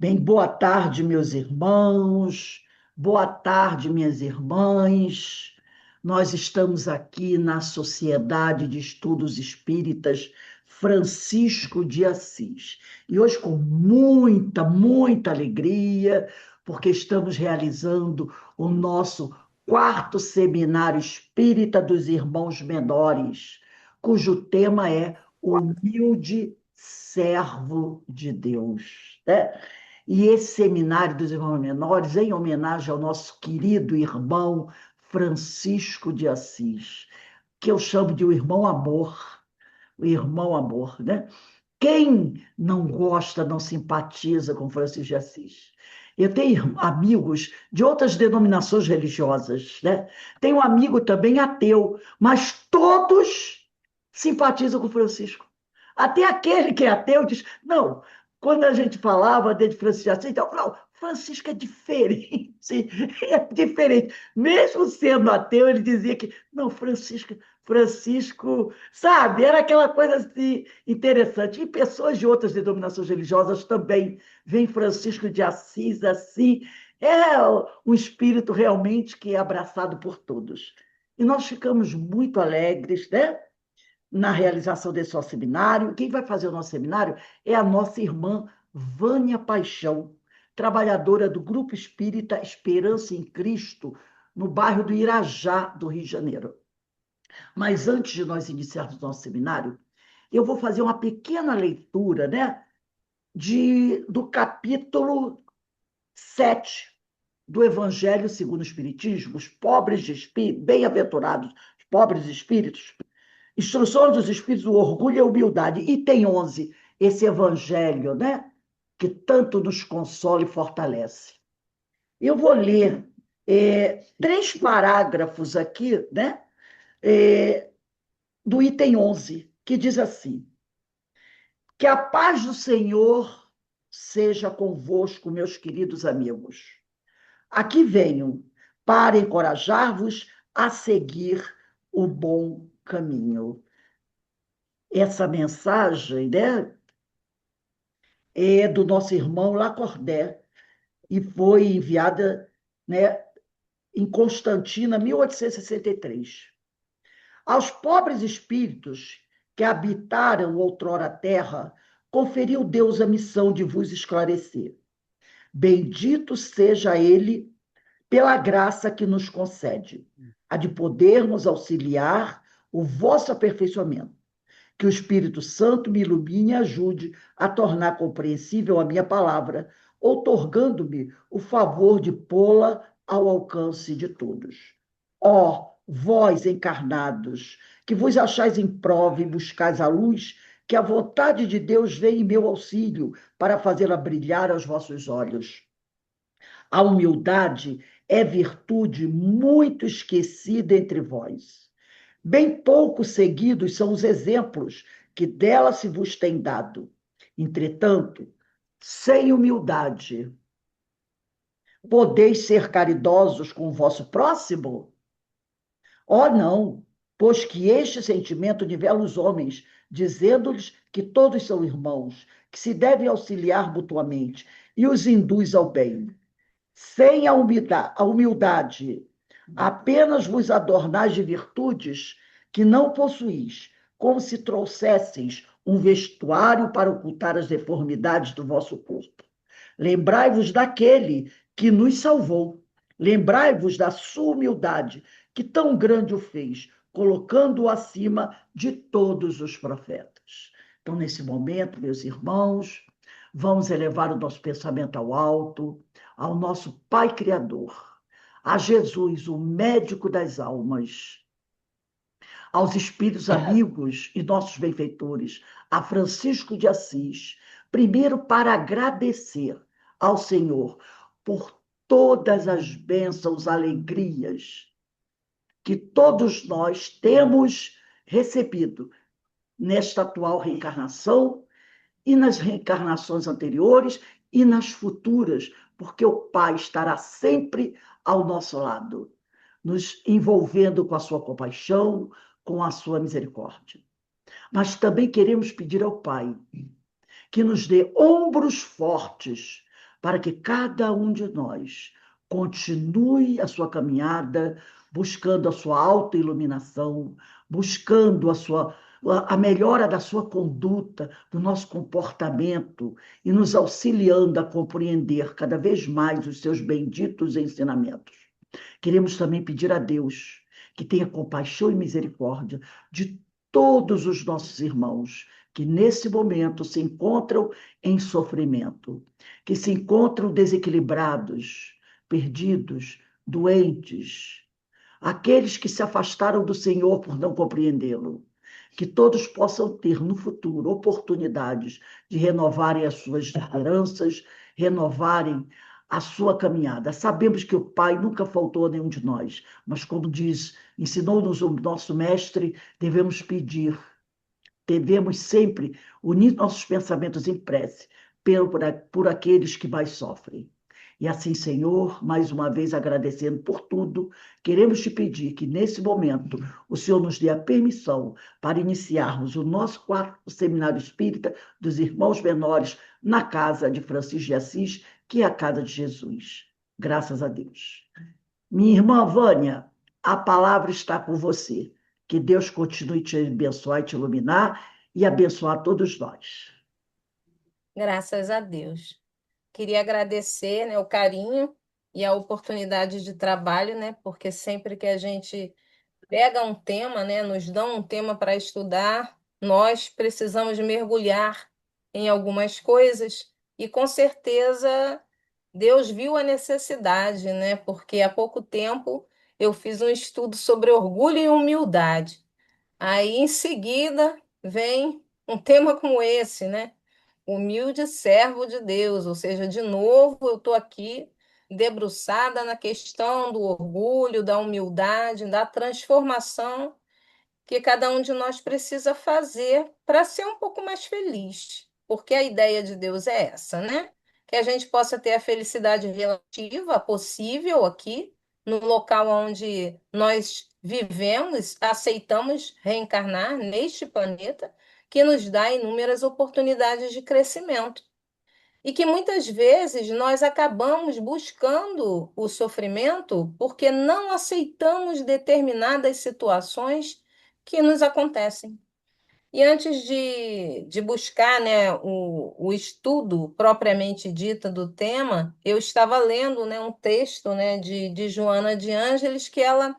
Bem, boa tarde, meus irmãos, boa tarde, minhas irmãs. Nós estamos aqui na Sociedade de Estudos Espíritas Francisco de Assis. E hoje, com muita alegria, porque estamos realizando o nosso quarto seminário espírita dos irmãos menores, cujo tema é Humilde Servo de Deus, né? E esse seminário dos irmãos menores, em homenagem ao nosso querido irmão Francisco de Assis, que eu chamo de o irmão amor, né? Quem não gosta, não simpatiza com Francisco de Assis? Eu tenho amigos de outras denominações religiosas, né? Tenho um amigo também ateu, mas todos simpatizam com Francisco. Até aquele que é ateu diz: não, quando a gente falava de Francisco de Assis, então, não, Francisco é diferente, é diferente. Mesmo sendo ateu, ele dizia que, não, Francisco, sabe, era aquela coisa assim interessante. E pessoas de outras denominações religiosas também veem Francisco de Assis assim. É um espírito realmente que é abraçado por todos. E nós ficamos muito alegres, né? Na realização desse nosso seminário. Quem vai fazer o nosso seminário é a nossa irmã Vânia Paixão, trabalhadora do Grupo Espírita Esperança em Cristo, no bairro do Irajá, do Rio de Janeiro. Mas antes de nós iniciarmos o nosso seminário, eu vou fazer uma pequena leitura, né, do capítulo 7 do Evangelho segundo o Espiritismo, os pobres de espírito, bem-aventurados, os pobres de espíritos, instruções dos espíritos, o orgulho e a humildade. Item 11, esse evangelho, né, que tanto nos consola e fortalece. Eu vou ler três parágrafos aqui, né, do item 11, que diz assim: que a paz do Senhor seja convosco, meus queridos amigos. Aqui venho para encorajar-vos a seguir o bom caminho. Essa mensagem, né, é do nosso irmão Lacordaire e foi enviada, né, em Constantina, 1863. Aos pobres espíritos que habitaram outrora a terra, conferiu Deus a missão de vos esclarecer. Bendito seja ele pela graça que nos concede, a de podermos auxiliar o vosso aperfeiçoamento. Que o Espírito Santo me ilumine e ajude a tornar compreensível a minha palavra, outorgando-me o favor de pô-la ao alcance de todos. Ó, vós encarnados, que vos achais em prova e buscais a luz, que a vontade de Deus vem em meu auxílio para fazê-la brilhar aos vossos olhos. A humildade é virtude muito esquecida entre vós. Bem pouco seguidos são os exemplos que dela se vos tem dado. Entretanto, sem humildade, podeis ser caridosos com o vosso próximo? Oh, não, pois que este sentimento nivela os homens, dizendo-lhes que todos são irmãos, que se devem auxiliar mutuamente e os induz ao bem. Sem a humildade, apenas vos adornais de virtudes que não possuís, como se trouxesseis um vestuário para ocultar as deformidades do vosso corpo. Lembrai-vos daquele que nos salvou. Lembrai-vos da sua humildade, que tão grande o fez, colocando-o acima de todos os profetas. Então, nesse momento, meus irmãos, vamos elevar o nosso pensamento ao alto, ao nosso Pai Criador, a Jesus, o médico das almas, aos espíritos amigos e nossos benfeitores, a Francisco de Assis, primeiro para agradecer ao Senhor por todas as bênçãos, alegrias que todos nós temos recebido nesta atual reencarnação e nas reencarnações anteriores e nas futuras, porque o Pai estará sempre ao nosso lado, nos envolvendo com a sua compaixão, com a sua misericórdia. Mas também queremos pedir ao Pai que nos dê ombros fortes para que cada um de nós continue a sua caminhada, buscando a sua autoiluminação, buscando a melhora da sua conduta, do nosso comportamento e nos auxiliando a compreender cada vez mais os seus benditos ensinamentos. Queremos também pedir a Deus que tenha compaixão e misericórdia de todos os nossos irmãos que nesse momento se encontram em sofrimento, que se encontram desequilibrados, perdidos, doentes, aqueles que se afastaram do Senhor por não compreendê-lo. Que todos possam ter no futuro oportunidades de renovarem as suas esperanças, renovarem a sua caminhada. Sabemos que o Pai nunca faltou a nenhum de nós, mas como diz, ensinou-nos o nosso mestre, devemos pedir, devemos sempre unir nossos pensamentos em prece por aqueles que mais sofrem. E assim, Senhor, mais uma vez agradecendo por tudo, queremos te pedir que nesse momento o Senhor nos dê a permissão para iniciarmos o nosso quarto seminário espírita dos irmãos menores na casa de Francisco de Assis, que é a casa de Jesus. Graças a Deus. Minha irmã Vânia, a palavra está com você. Que Deus continue te abençoar e te iluminar e abençoar todos nós. Graças a Deus. Queria agradecer, né, o carinho e a oportunidade de trabalho, né, porque sempre que a gente pega um tema, né, nos dão um tema para estudar, nós precisamos mergulhar em algumas coisas e com certeza Deus viu a necessidade, né, porque há pouco tempo eu fiz um estudo sobre orgulho e humildade. Aí em seguida vem um tema como esse, né? Humilde servo de Deus, ou seja, de novo eu estou aqui debruçada na questão do orgulho, da humildade, da transformação que cada um de nós precisa fazer para ser um pouco mais feliz, porque a ideia de Deus é essa, né? Que a gente possa ter a felicidade relativa possível aqui, no local onde nós vivemos, aceitamos reencarnar neste planeta, que nos dá inúmeras oportunidades de crescimento. E que muitas vezes nós acabamos buscando o sofrimento porque não aceitamos determinadas situações que nos acontecem. E antes de buscar, né, o estudo propriamente dito do tema, eu estava lendo, né, um texto, né, de Joana de Ângeles que ela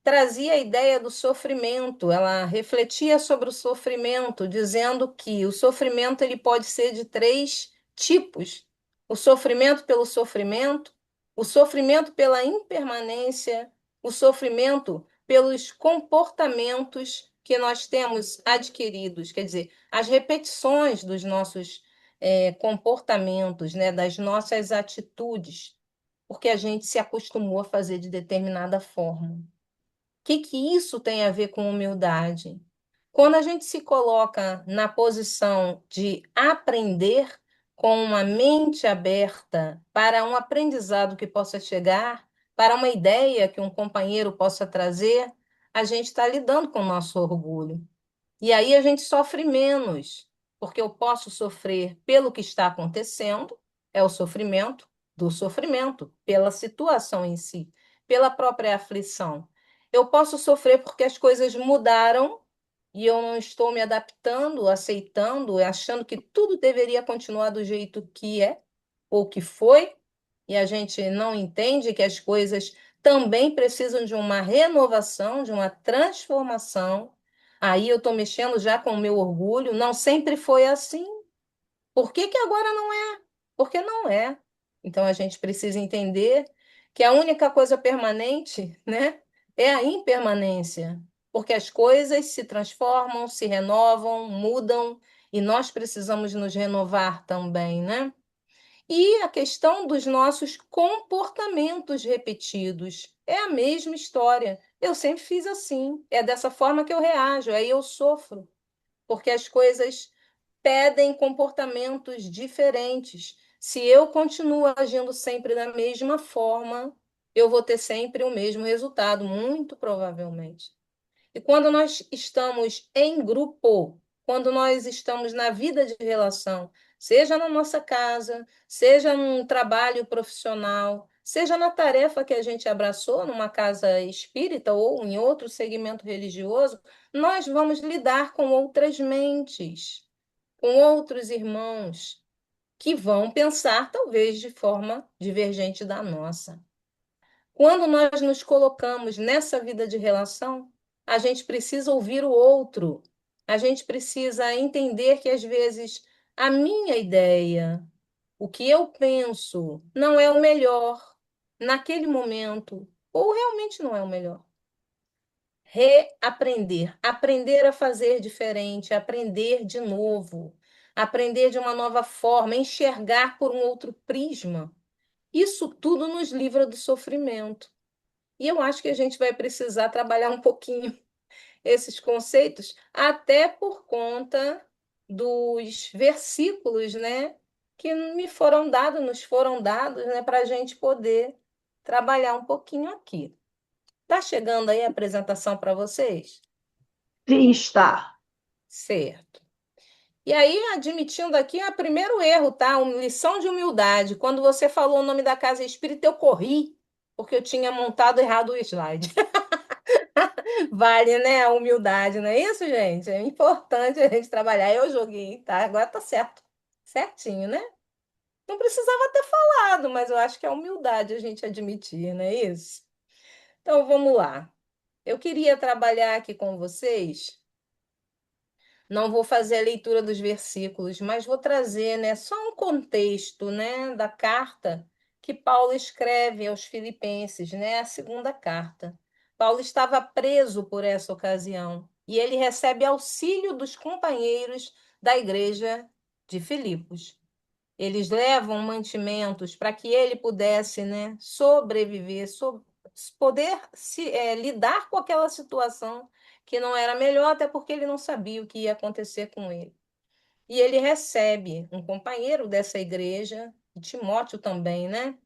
trazia a ideia do sofrimento, ela refletia sobre o sofrimento, dizendo que o sofrimento ele pode ser de três tipos: o sofrimento pela impermanência, o sofrimento pelos comportamentos que nós temos adquiridos, quer dizer, as repetições dos nossos comportamentos, né, das nossas atitudes, porque a gente se acostumou a fazer de determinada forma. Que isso tem a ver com humildade? Quando a gente se coloca na posição de aprender com uma mente aberta para um aprendizado que possa chegar, para uma ideia que um companheiro possa trazer, a gente está lidando com o nosso orgulho. E aí a gente sofre menos, porque eu posso sofrer pelo que está acontecendo, é o sofrimento do sofrimento, pela situação em si, pela própria aflição. Eu posso sofrer porque as coisas mudaram e eu não estou me adaptando, aceitando, achando que tudo deveria continuar do jeito que é ou que foi, e a gente não entende que as coisas também precisam de uma renovação, de uma transformação. Aí eu estou mexendo já com o meu orgulho. Não sempre foi assim. Por que que agora não é? Porque não é. Então a gente precisa entender que a única coisa permanente, né, é a impermanência. Porque as coisas se transformam, se renovam, mudam, e nós precisamos nos renovar também, né? E a questão dos nossos comportamentos repetidos. É a mesma história. Eu sempre fiz assim. É dessa forma que eu reajo, aí eu sofro, porque as coisas pedem comportamentos diferentes. Se eu continuo agindo sempre da mesma forma, eu vou ter sempre o mesmo resultado, muito provavelmente. E quando nós estamos em grupo, quando nós estamos na vida de relação, seja na nossa casa, seja num trabalho profissional, seja na tarefa que a gente abraçou numa casa espírita ou em outro segmento religioso, nós vamos lidar com outras mentes, com outros irmãos que vão pensar talvez de forma divergente da nossa. Quando nós nos colocamos nessa vida de relação, a gente precisa ouvir o outro. A gente precisa entender que às vezes a minha ideia, o que eu penso, não é o melhor naquele momento, ou realmente não é o melhor. Reaprender, aprender a fazer diferente, aprender de novo, aprender de uma nova forma, enxergar por um outro prisma. Isso tudo nos livra do sofrimento. E eu acho que a gente vai precisar trabalhar um pouquinho esses conceitos, até por conta dos versículos, né, que nos foram dados, né, para a gente poder trabalhar um pouquinho aqui. Tá chegando aí a apresentação para vocês? Sim, está. Certo. E aí, admitindo aqui, é o primeiro erro, tá? Uma lição de humildade. Quando você falou o nome da casa espírita, eu corri, porque eu tinha montado errado o slide. Vale, né? A humildade, não é isso, gente? É importante a gente trabalhar. Eu joguei, tá? Agora tá certo. Certinho, né? Não precisava ter falado, mas eu acho que é humildade a gente admitir, não é isso? Então, vamos lá. Eu queria trabalhar aqui com vocês. Não vou fazer a leitura dos versículos, mas vou trazer, né, só um contexto, né, da carta que Paulo escreve aos Filipenses, né, a segunda carta. Paulo estava preso por essa ocasião e ele recebe auxílio dos companheiros da igreja de Filipos. Eles levam mantimentos para que ele pudesse, né, sobreviver, poder lidar com aquela situação que não era melhor, até porque ele não sabia o que ia acontecer com ele. E ele recebe um companheiro dessa igreja, Timóteo também, né?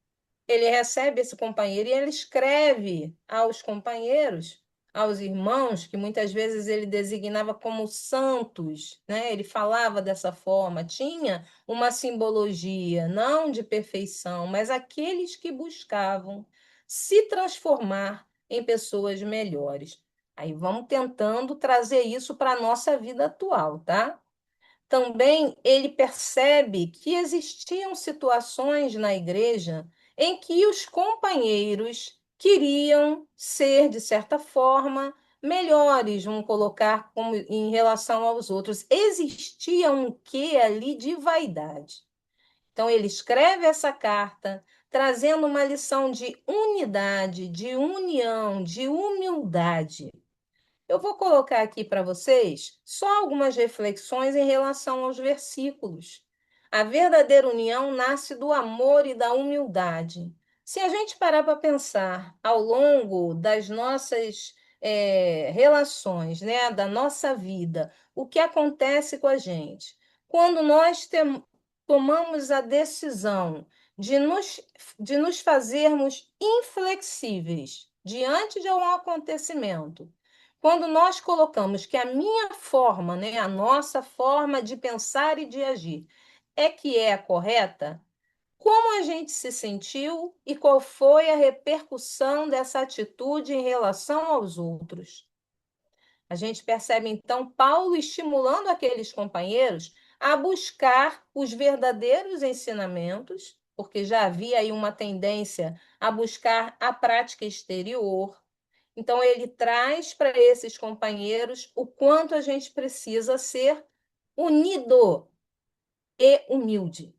Ele recebe esse companheiro e ele escreve aos companheiros, aos irmãos, que muitas vezes ele designava como santos, né? Ele falava dessa forma, tinha uma simbologia, não de perfeição, mas aqueles que buscavam se transformar em pessoas melhores. Aí vamos tentando trazer isso para a nossa vida atual, tá? Também ele percebe que existiam situações na igreja em que os companheiros queriam ser, de certa forma, melhores, vamos colocar como em relação aos outros. Existia um quê ali de vaidade. Então, ele escreve essa carta trazendo uma lição de unidade, de união, de humildade. Eu vou colocar aqui para vocês só algumas reflexões em relação aos versículos. A verdadeira união nasce do amor e da humildade. Se a gente parar para pensar ao longo das nossas relações, né, da nossa vida, o que acontece com a gente? Quando nós tomamos a decisão de nos fazermos inflexíveis diante de algum acontecimento, quando nós colocamos que a minha forma, né, a nossa forma de pensar e de agir é que é a correta, como a gente se sentiu e qual foi a repercussão dessa atitude em relação aos outros? A gente percebe, então, Paulo estimulando aqueles companheiros a buscar os verdadeiros ensinamentos, porque já havia aí uma tendência a buscar a prática exterior. Então, ele traz para esses companheiros o quanto a gente precisa ser unido e humilde.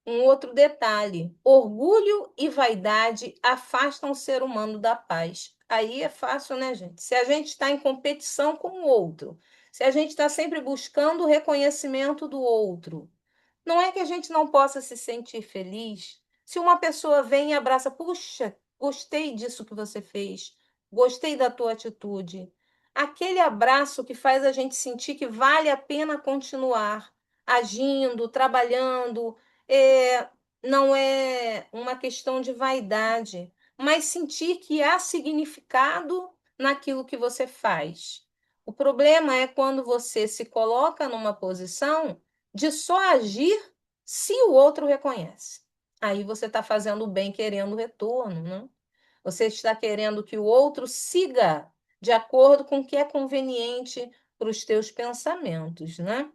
Um outro detalhe: orgulho e vaidade afastam o ser humano da paz. Aí é fácil, né, gente? Se a gente está em competição com o outro, se a gente está sempre buscando o reconhecimento do outro, não é que a gente não possa se sentir feliz se uma pessoa vem e abraça, puxa, gostei disso que você fez, gostei da tua atitude. Aquele abraço que faz a gente sentir que vale a pena continuar agindo, trabalhando, não é uma questão de vaidade, mas sentir que há significado naquilo que você faz. O problema é quando você se coloca numa posição de só agir se o outro reconhece. Aí você está fazendo o bem querendo retorno, né? Você está querendo que o outro siga de acordo com o que é conveniente para os teus pensamentos, né?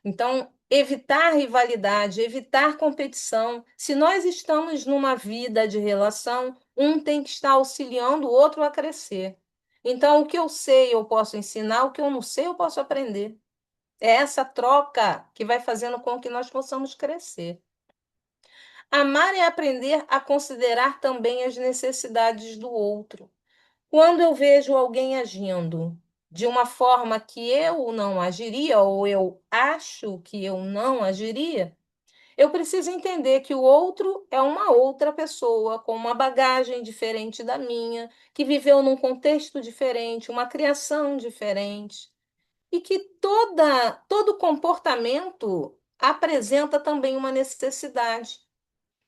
Então, evitar rivalidade, evitar competição. Se nós estamos numa vida de relação, um tem que estar auxiliando o outro a crescer. Então, o que eu sei, eu posso ensinar, o que eu não sei, eu posso aprender. É essa troca que vai fazendo com que nós possamos crescer. Amar é aprender a considerar também as necessidades do outro. Quando eu vejo alguém agindo de uma forma que eu não agiria, ou eu acho que eu não agiria, eu preciso entender que o outro é uma outra pessoa, com uma bagagem diferente da minha, que viveu num contexto diferente, uma criação diferente, e que todo comportamento apresenta também uma necessidade.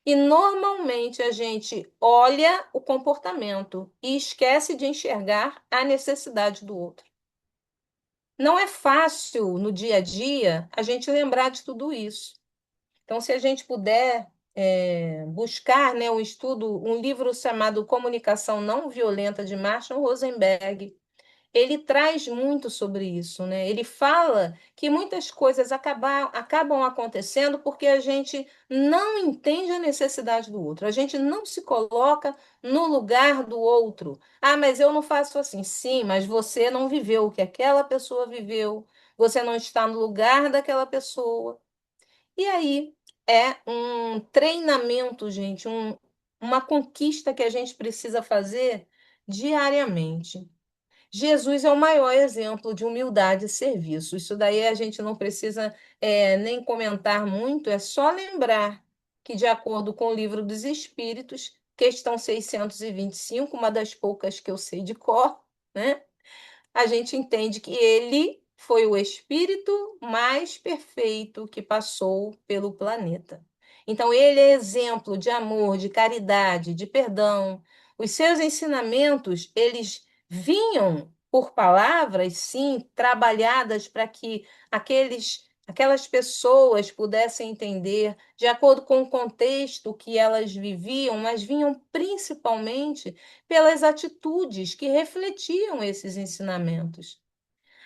E normalmente a gente olha o comportamento e esquece de enxergar a necessidade do outro. Não é fácil no dia a dia a gente lembrar de tudo isso. Então, se a gente puder buscar, né, um estudo, um livro chamado Comunicação Não Violenta de Marshall Rosenberg, ele traz muito sobre isso, né? Ele fala que muitas coisas acabam acontecendo porque a gente não entende a necessidade do outro, a gente não se coloca no lugar do outro. Ah, mas eu não faço assim. Sim, mas você não viveu o que aquela pessoa viveu, você não está no lugar daquela pessoa. E aí é um treinamento, gente, uma conquista que a gente precisa fazer diariamente. Jesus é o maior exemplo de humildade e serviço. Isso daí a gente não precisa nem comentar muito, é só lembrar que, de acordo com o Livro dos Espíritos, questão 625, uma das poucas que eu sei de cor, né? A gente entende que ele foi o espírito mais perfeito que passou pelo planeta. Então, ele é exemplo de amor, de caridade, de perdão. Os seus ensinamentos, eles vinham por palavras, sim, trabalhadas para que aquelas pessoas pudessem entender de acordo com o contexto que elas viviam, mas vinham principalmente pelas atitudes que refletiam esses ensinamentos.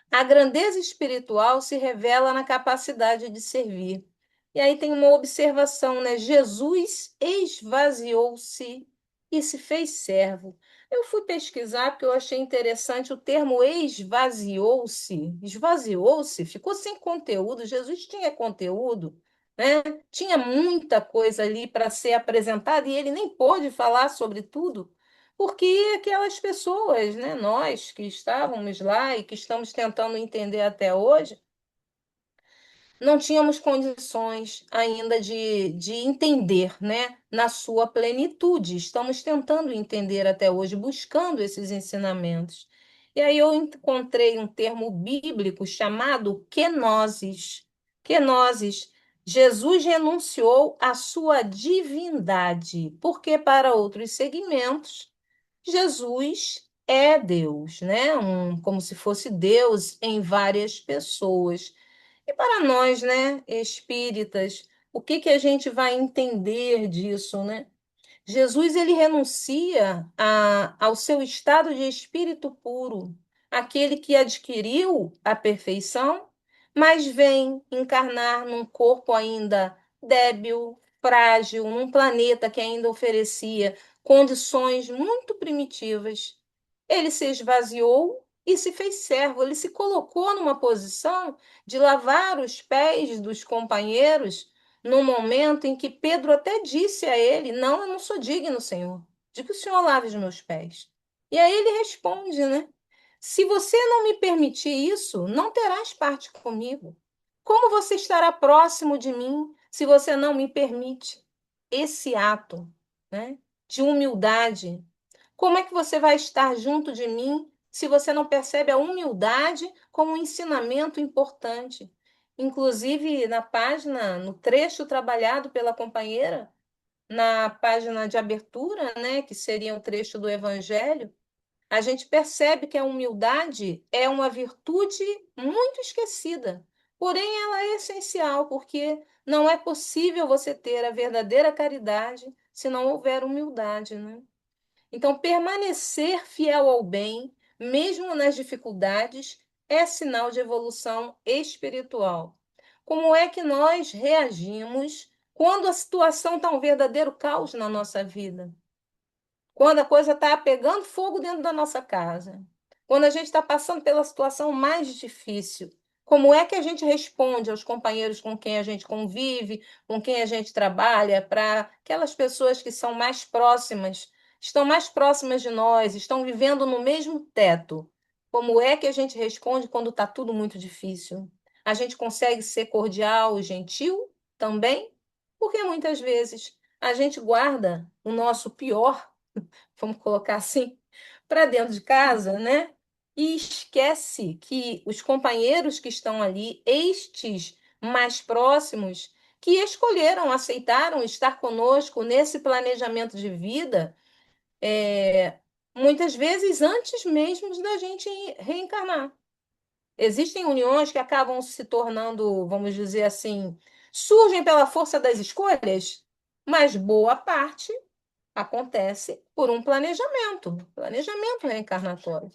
A grandeza espiritual se revela na capacidade de servir. E aí tem uma observação, né? Jesus esvaziou-se e se fez servo. Eu fui pesquisar porque eu achei interessante o termo esvaziou-se. Esvaziou-se, ficou sem conteúdo. Jesus tinha conteúdo, né? Tinha muita coisa ali para ser apresentada e ele nem pôde falar sobre tudo porque aquelas pessoas, né, nós que estávamos lá e que estamos tentando entender até hoje, não tínhamos condições ainda de entender, né, na sua plenitude. Estamos tentando entender até hoje, buscando esses ensinamentos. E aí eu encontrei um termo bíblico chamado kenosis. Kenosis. Jesus renunciou à sua divindade, porque para outros segmentos Jesus é Deus, né? Como se fosse Deus em várias pessoas. E para nós, né, espíritas, o que que a gente vai entender disso, né? Jesus ele renuncia ao seu estado de espírito puro, aquele que adquiriu a perfeição, mas vem encarnar num corpo ainda débil, frágil, num planeta que ainda oferecia condições muito primitivas. Ele se esvaziou e se fez servo, ele se colocou numa posição de lavar os pés dos companheiros no momento em que Pedro até disse a ele: Não, eu não sou digno, Senhor, de que o Senhor lave os meus pés. E aí ele responde, né? Se você não me permitir isso, não terás parte comigo. Como você estará próximo de mim se você não me permite esse ato, né, de humildade? Como é que você vai estar junto de mim se você não percebe a humildade como um ensinamento importante? Inclusive, na página, no trecho trabalhado pela companheira, na página de abertura, né, que seria o trecho do Evangelho, a gente percebe que a humildade é uma virtude muito esquecida, Porém, ela é essencial, porque não é possível você ter a verdadeira caridade se não houver humildade, né? Então, permanecer fiel ao bem, mesmo nas dificuldades, é sinal de evolução espiritual. Como é que nós reagimos quando a situação está um verdadeiro caos na nossa vida? Quando a coisa está pegando fogo dentro da nossa casa, quando a gente está passando pela situação mais difícil, como é que a gente responde aos companheiros com quem a gente convive, com quem a gente trabalha, para aquelas pessoas que são mais próximas, estão mais próximas de nós, estão vivendo no mesmo teto? Como é que a gente responde quando está tudo muito difícil? A gente consegue ser cordial e gentil também? Porque muitas vezes a gente guarda o nosso pior, vamos colocar assim, para dentro de casa, né? E esquece que os companheiros que estão ali, estes mais próximos, que escolheram, aceitaram estar conosco nesse planejamento de vida, é, muitas vezes antes mesmo da gente reencarnar. Existem uniões que acabam se tornando, vamos dizer assim, surgem pela força das escolhas, mas boa parte acontece por um planejamento reencarnatório.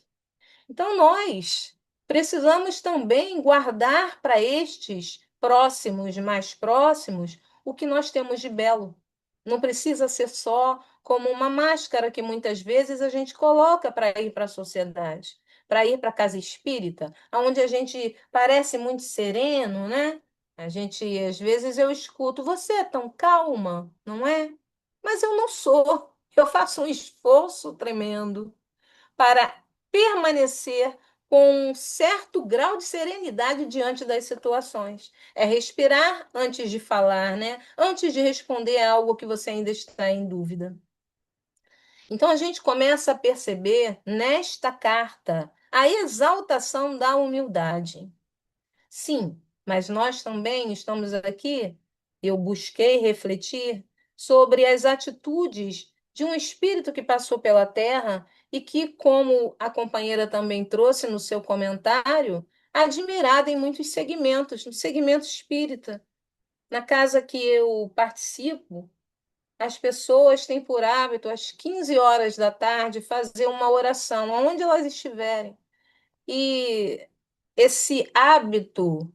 Então, nós precisamos também guardar para estes próximos, mais próximos, o que nós temos de belo. Não precisa ser só como uma máscara que muitas vezes a gente coloca para ir para a sociedade, para ir para a casa espírita, onde a gente parece muito sereno, né? A gente, às vezes, eu escuto, você é tão calma, não é? Mas eu não sou. Eu faço um esforço tremendo para permanecer com um certo grau de serenidade diante das situações. É respirar antes de falar, né? Antes de responder a algo que você ainda está em dúvida. Então a gente começa a perceber nesta carta a exaltação da humildade. Sim, mas nós também estamos aqui. Eu busquei refletir sobre as atitudes de um espírito que passou pela Terra e que, como a companheira também trouxe no seu comentário, admirada em muitos segmentos, no segmento espírita. Na casa que eu participo, as pessoas têm por hábito, às 15 horas da tarde, fazer uma oração, aonde elas estiverem. E esse hábito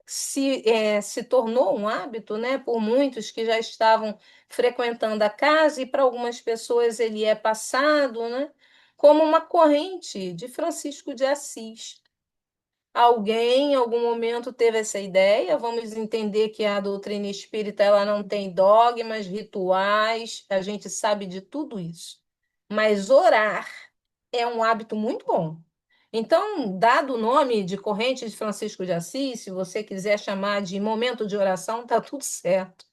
se tornou um hábito, né, por muitos que já estavam frequentando a casa, e para algumas pessoas ele é passado, né, como uma corrente de Francisco de Assis. Alguém, em algum momento, teve essa ideia. Vamos entender que a doutrina espírita ela não tem dogmas, rituais, a gente sabe de tudo isso. Mas orar é um hábito muito bom. Então, dado o nome de corrente de Francisco de Assis, se você quiser chamar de momento de oração, está tudo certo.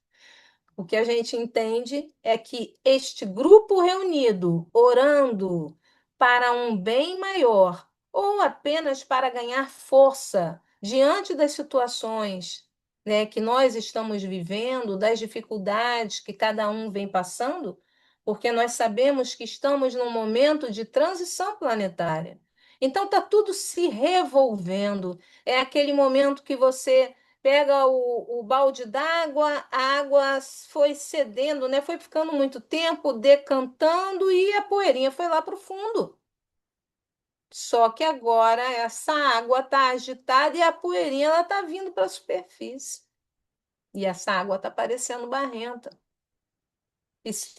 O que a gente entende é que este grupo reunido, orando para um bem maior, ou apenas para ganhar força diante das situações, né, que nós estamos vivendo, das dificuldades que cada um vem passando, porque nós sabemos que estamos num momento de transição planetária. Então, está tudo se revolvendo. É aquele momento que você pega o balde d'água, a água foi cedendo, né? Foi ficando muito tempo decantando e a poeirinha foi lá para o fundo. Só que agora essa água está agitada e a poeirinha ela está vindo para a superfície. E essa água está parecendo barrenta.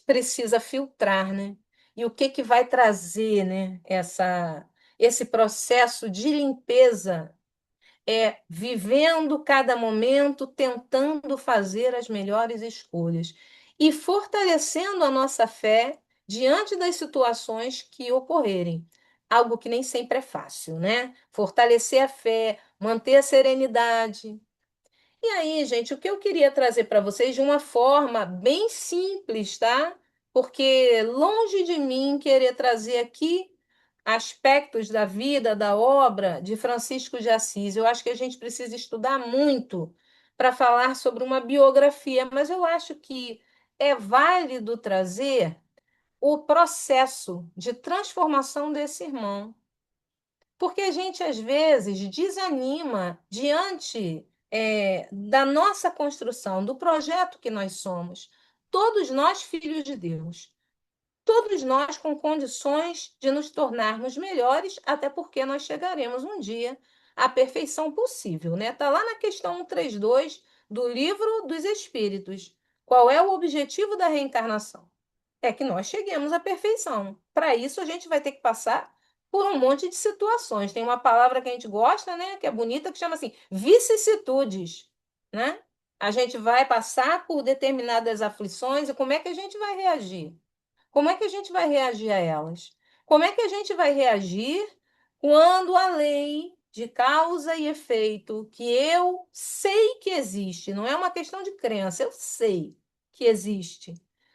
Precisa filtrar, né? E o que que vai trazer, né? Esse processo de limpeza é vivendo cada momento, tentando fazer as melhores escolhas e fortalecendo a nossa fé diante das situações que ocorrerem. Algo que nem sempre é fácil, né? Fortalecer a fé, manter a serenidade. E aí, gente, o que eu queria trazer para vocês de uma forma bem simples, tá? Porque longe de mim querer trazer aqui aspectos da vida, da obra de Francisco de Assis. Eu acho que a gente precisa estudar muito para falar sobre uma biografia, mas eu acho que é válido trazer o processo de transformação desse irmão. Porque a gente, às vezes, desanima diante da nossa construção, do projeto que nós somos. Todos nós, filhos de Deus. Todos nós com condições de nos tornarmos melhores, até porque nós chegaremos um dia à perfeição possível, né? Está lá na questão 132 do Livro dos Espíritos. Qual é o objetivo da reencarnação? É que nós cheguemos à perfeição. Para isso, a gente vai ter que passar por um monte de situações. Tem uma palavra que a gente gosta, né? Que é bonita, que chama assim, vicissitudes, né? A gente vai passar por determinadas aflições e como é que a gente vai reagir? Como é que a gente vai reagir a elas? Como é que a gente vai reagir quando a lei de causa e efeito, que eu sei que existe, não é uma questão de crença, eu sei que existe.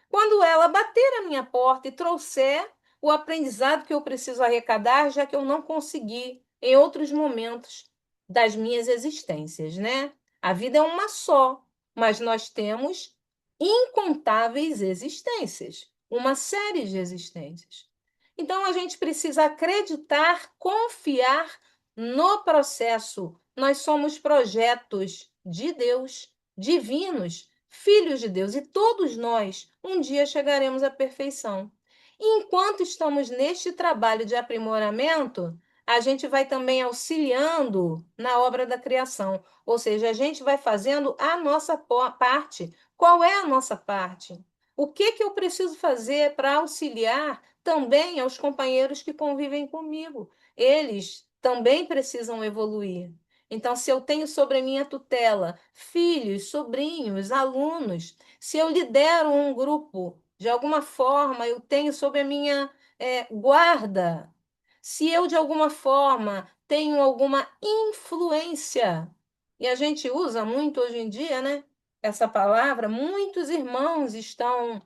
Quando ela bater a minha porta e trouxer o aprendizado que eu preciso arrecadar, já que eu não consegui em outros momentos das minhas existências, né? A vida é uma só, mas nós temos incontáveis existências, uma série de existências. Então a gente precisa acreditar, confiar no processo. Nós somos projetos de Deus, divinos, filhos de Deus, e todos nós um dia chegaremos à perfeição. E enquanto estamos neste trabalho de aprimoramento, a gente vai também auxiliando na obra da criação, ou seja, a gente vai fazendo a nossa parte. Qual é a nossa parte? O que que eu preciso fazer para auxiliar também aos companheiros que convivem comigo? Eles também precisam evoluir. Então, se eu tenho sobre a minha tutela filhos, sobrinhos, alunos, se eu lidero um grupo, de alguma forma eu tenho sob a minha guarda, se eu de alguma forma tenho alguma influência, e a gente usa muito hoje em dia, né? Essa palavra, muitos irmãos estão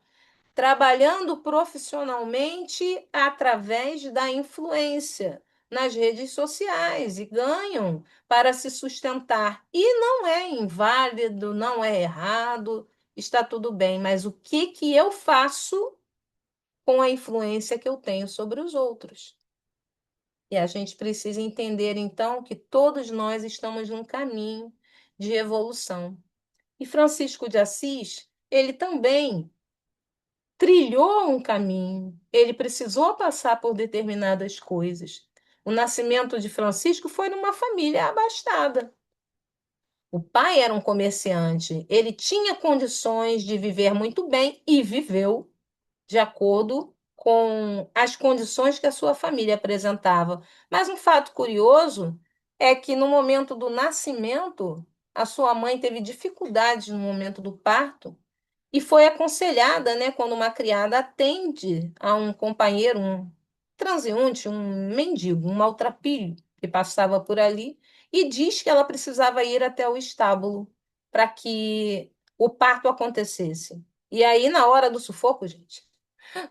trabalhando profissionalmente através da influência nas redes sociais e ganham para se sustentar. E não é inválido, não é errado, está tudo bem, mas o que que eu faço com a influência que eu tenho sobre os outros? E a gente precisa entender, então, que todos nós estamos num caminho de evolução. E Francisco de Assis, ele também trilhou um caminho, ele precisou passar por determinadas coisas. O nascimento de Francisco foi numa família abastada. O pai era um comerciante, ele tinha condições de viver muito bem e viveu de acordo com as condições que a sua família apresentava. Mas um fato curioso é que no momento do nascimento, a sua mãe teve dificuldades no momento do parto e foi aconselhada, né, quando uma criada atende a um companheiro, um transeunte, um mendigo, um maltrapilho que passava por ali, e diz que ela precisava ir até o estábulo para que o parto acontecesse. E aí, na hora do sufoco, gente,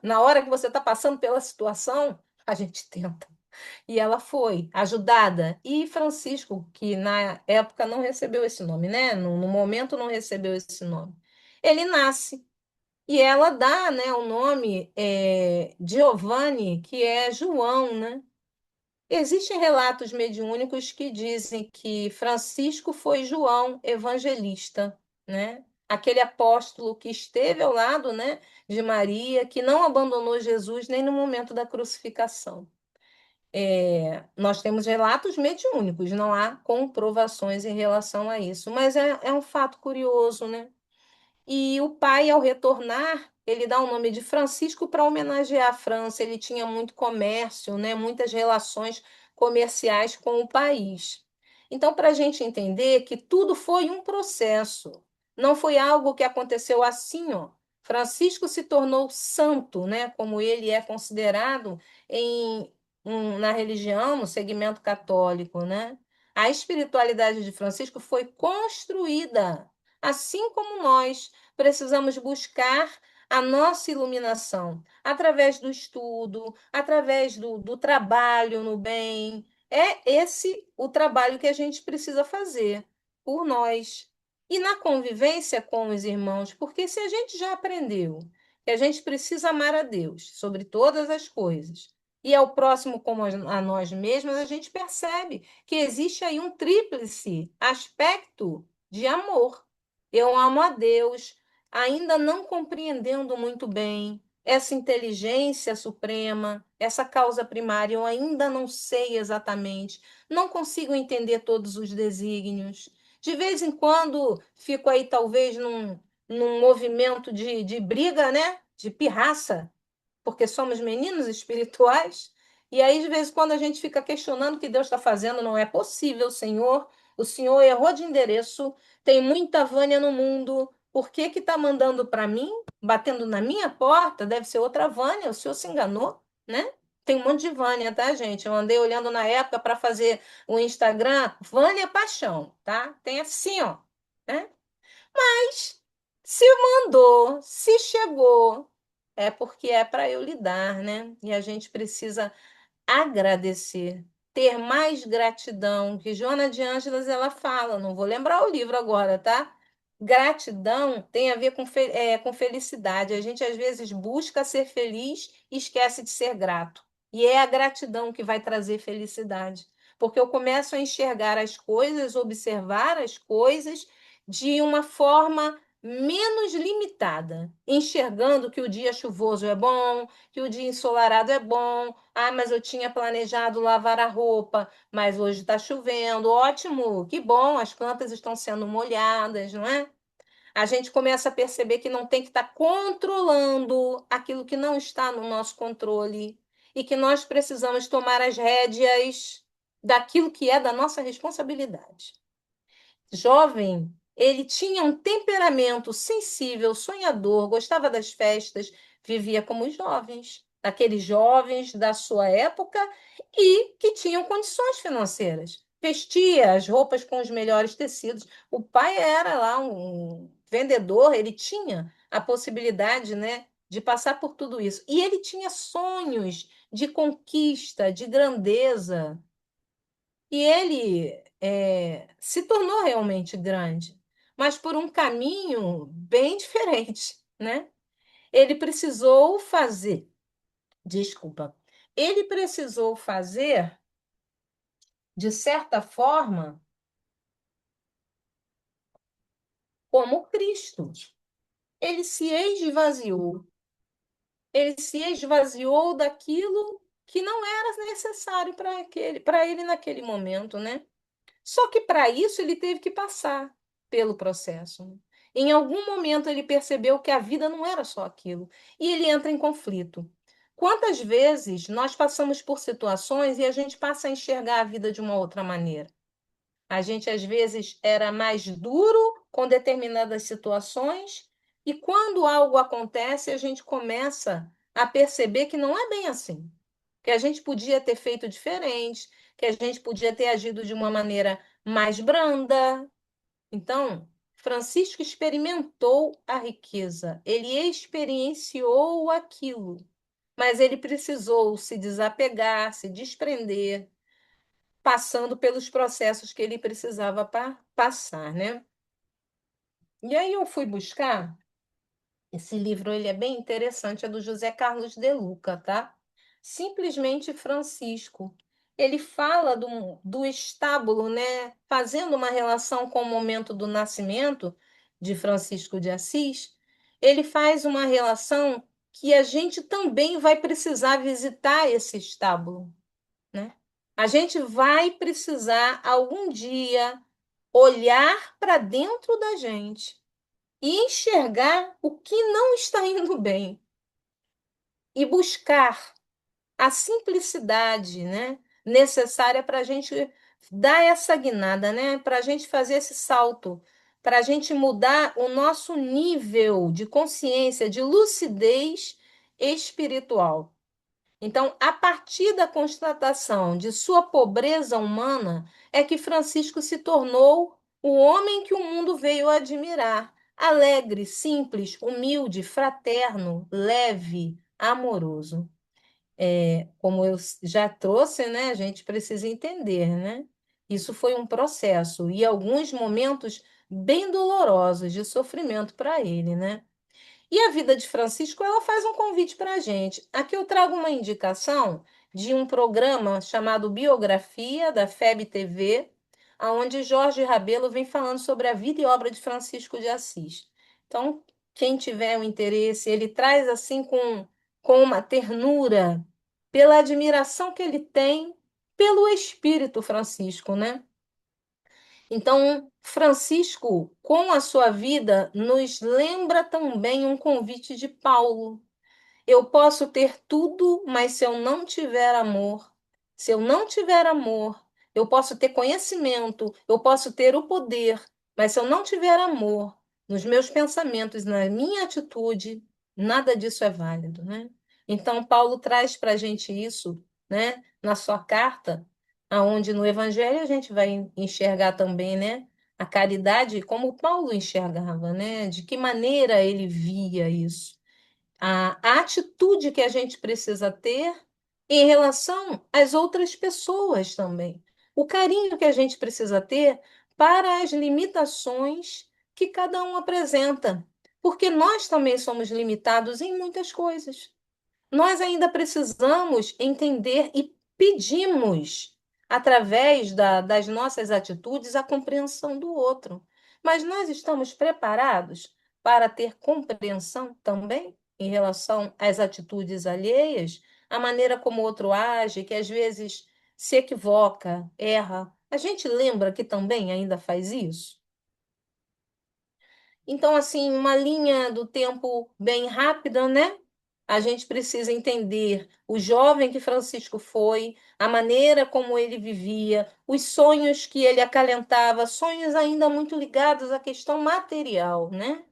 na hora que você está passando pela situação, a gente tenta. E ela foi ajudada. E Francisco, que na época não recebeu esse nome, né? No momento não recebeu esse nome. Ele nasce e ela dá, né, o nome Giovanni, que é João, né? Existem relatos mediúnicos que dizem que Francisco foi João Evangelista, né? Aquele apóstolo que esteve ao lado, né, de Maria, que não abandonou Jesus nem no momento da crucificação. Nós temos relatos mediúnicos, não há comprovações em relação a isso, mas é um fato curioso, né? E o pai, ao retornar, ele dá o nome de Francisco para homenagear a França. Ele tinha muito comércio, né? Muitas relações comerciais com o país. Então, para a gente entender que tudo foi um processo, não foi algo que aconteceu assim, ó. Francisco se tornou santo, né? Como ele é considerado na religião, no segmento católico, né? A espiritualidade de Francisco foi construída, assim como nós precisamos buscar a nossa iluminação através do estudo, através do trabalho no bem. É esse o trabalho que a gente precisa fazer por nós. E na convivência com os irmãos, porque se a gente já aprendeu que a gente precisa amar a Deus sobre todas as coisas, e ao próximo como a nós mesmos, a gente percebe que existe aí um tríplice aspecto de amor. Eu amo a Deus, ainda não compreendendo muito bem essa inteligência suprema, essa causa primária, eu ainda não sei exatamente, não consigo entender todos os desígnios. De vez em quando fico aí, talvez, num movimento de briga, né? De pirraça, porque somos meninos espirituais. E aí, de vez em quando, a gente fica questionando o que Deus está fazendo. Não é possível, Senhor. O Senhor errou de endereço. Tem muita Vânia no mundo. Por que está mandando para mim, batendo na minha porta? Deve ser outra Vânia. O Senhor se enganou, né? Tem um monte de Vânia, tá, gente? Eu andei olhando na época para fazer o Instagram. Vânia Paixão, tá? Tem assim, ó. Né? Mas se mandou, se chegou, é porque é para eu lidar, né? E a gente precisa agradecer, ter mais gratidão, que Joana de Ângeles ela fala, não vou lembrar o livro agora, tá? Gratidão tem a ver com felicidade. A gente às vezes busca ser feliz e esquece de ser grato. E é a gratidão que vai trazer felicidade. Porque eu começo a enxergar as coisas, observar as coisas de uma forma menos limitada, enxergando que o dia chuvoso é bom, que o dia ensolarado é bom. Ah, mas eu tinha planejado lavar a roupa, mas hoje está chovendo. Ótimo, que bom, as plantas estão sendo molhadas, não é? A gente começa a perceber que não tem que estar controlando aquilo que não está no nosso controle e que nós precisamos tomar as rédeas daquilo que é da nossa responsabilidade. Jovem, ele tinha um temperamento sensível, sonhador, gostava das festas, vivia como os jovens, aqueles jovens da sua época e que tinham condições financeiras. Vestia as roupas com os melhores tecidos. O pai era lá um vendedor, ele tinha a possibilidade, né, de passar por tudo isso. E ele tinha sonhos de conquista, de grandeza. E ele se tornou realmente grande, mas por um caminho bem diferente, né? Ele precisou fazer, desculpa, ele precisou fazer, de certa forma, como Cristo. Ele se esvaziou. Ele se esvaziou daquilo que não era necessário para ele naquele momento, né? Só que para isso ele teve que passar pelo processo. Em algum momento ele percebeu que a vida não era só aquilo e ele entra em conflito. Quantas vezes nós passamos por situações e a gente passa a enxergar a vida de uma outra maneira? A gente às vezes era mais duro com determinadas situações e quando algo acontece, a gente começa a perceber que não é bem assim, que a gente podia ter feito diferente, que a gente podia ter agido de uma maneira mais branda. Então, Francisco experimentou a riqueza, ele experienciou aquilo, mas ele precisou se desapegar, se desprender, passando pelos processos que ele precisava passar, né? E aí eu fui buscar esse livro, ele é bem interessante, é do José Carlos de Luca, tá? Simplesmente Francisco. Ele fala do estábulo, né? Fazendo uma relação com o momento do nascimento de Francisco de Assis, ele faz uma relação que a gente também vai precisar visitar esse estábulo, né? A gente vai precisar algum dia olhar para dentro da gente e enxergar o que não está indo bem e buscar a simplicidade, né, necessária para a gente dar essa guinada, né, para a gente fazer esse salto, para a gente mudar o nosso nível de consciência, de lucidez espiritual. Então, a partir da constatação de sua pobreza humana, é que Francisco se tornou o homem que o mundo veio admirar. Alegre, simples, humilde, fraterno, leve, amoroso. Como eu já trouxe, né, a gente precisa entender, né? Isso foi um processo e alguns momentos bem dolorosos de sofrimento para ele, né? E a vida de Francisco, ela faz um convite para a gente. Aqui eu trago uma indicação de um programa chamado Biografia, da FEB TV, onde Jorge Rabelo vem falando sobre a vida e obra de Francisco de Assis. Então, quem tiver o interesse, ele traz assim com uma ternura, pela admiração que ele tem pelo espírito Francisco, né? Então, Francisco, com a sua vida, nos lembra também um convite de Paulo. Eu posso ter tudo, mas se eu não tiver amor, se eu não tiver amor, eu posso ter conhecimento, eu posso ter o poder, mas se eu não tiver amor nos meus pensamentos, na minha atitude, nada disso é válido, né? Então, Paulo traz para a gente isso, né, na sua carta, aonde no Evangelho a gente vai enxergar também, né, a caridade como Paulo enxergava, né? De que maneira ele via isso, a atitude que a gente precisa ter em relação às outras pessoas também. O carinho que a gente precisa ter para as limitações que cada um apresenta. Porque nós também somos limitados em muitas coisas. Nós ainda precisamos entender e pedimos, através das nossas atitudes, a compreensão do outro. Mas nós estamos preparados para ter compreensão também em relação às atitudes alheias, a maneira como o outro age, que às vezes se equivoca, erra. A gente lembra que também ainda faz isso? Então, assim, uma linha do tempo bem rápida, né? A gente precisa entender o jovem que Francisco foi, a maneira como ele vivia, os sonhos que ele acalentava, sonhos ainda muito ligados à questão material, né?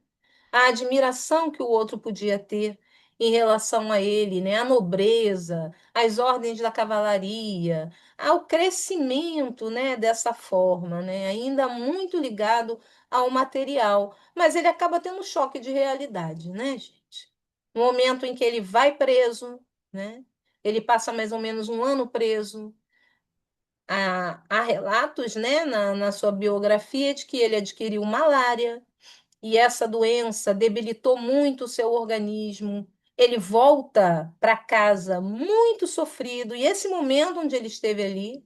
A admiração que o outro podia ter em relação a ele, né? A nobreza, as ordens da cavalaria, ao crescimento, né? Dessa forma, né? Ainda muito ligado ao material, mas ele acaba tendo um choque de realidade, né, gente? No momento em que ele vai preso, né? Ele passa mais ou menos um ano preso. Há relatos, né, na sua biografia de que ele adquiriu malária, e essa doença debilitou muito o seu organismo. Ele volta para casa muito sofrido, e esse momento onde ele esteve ali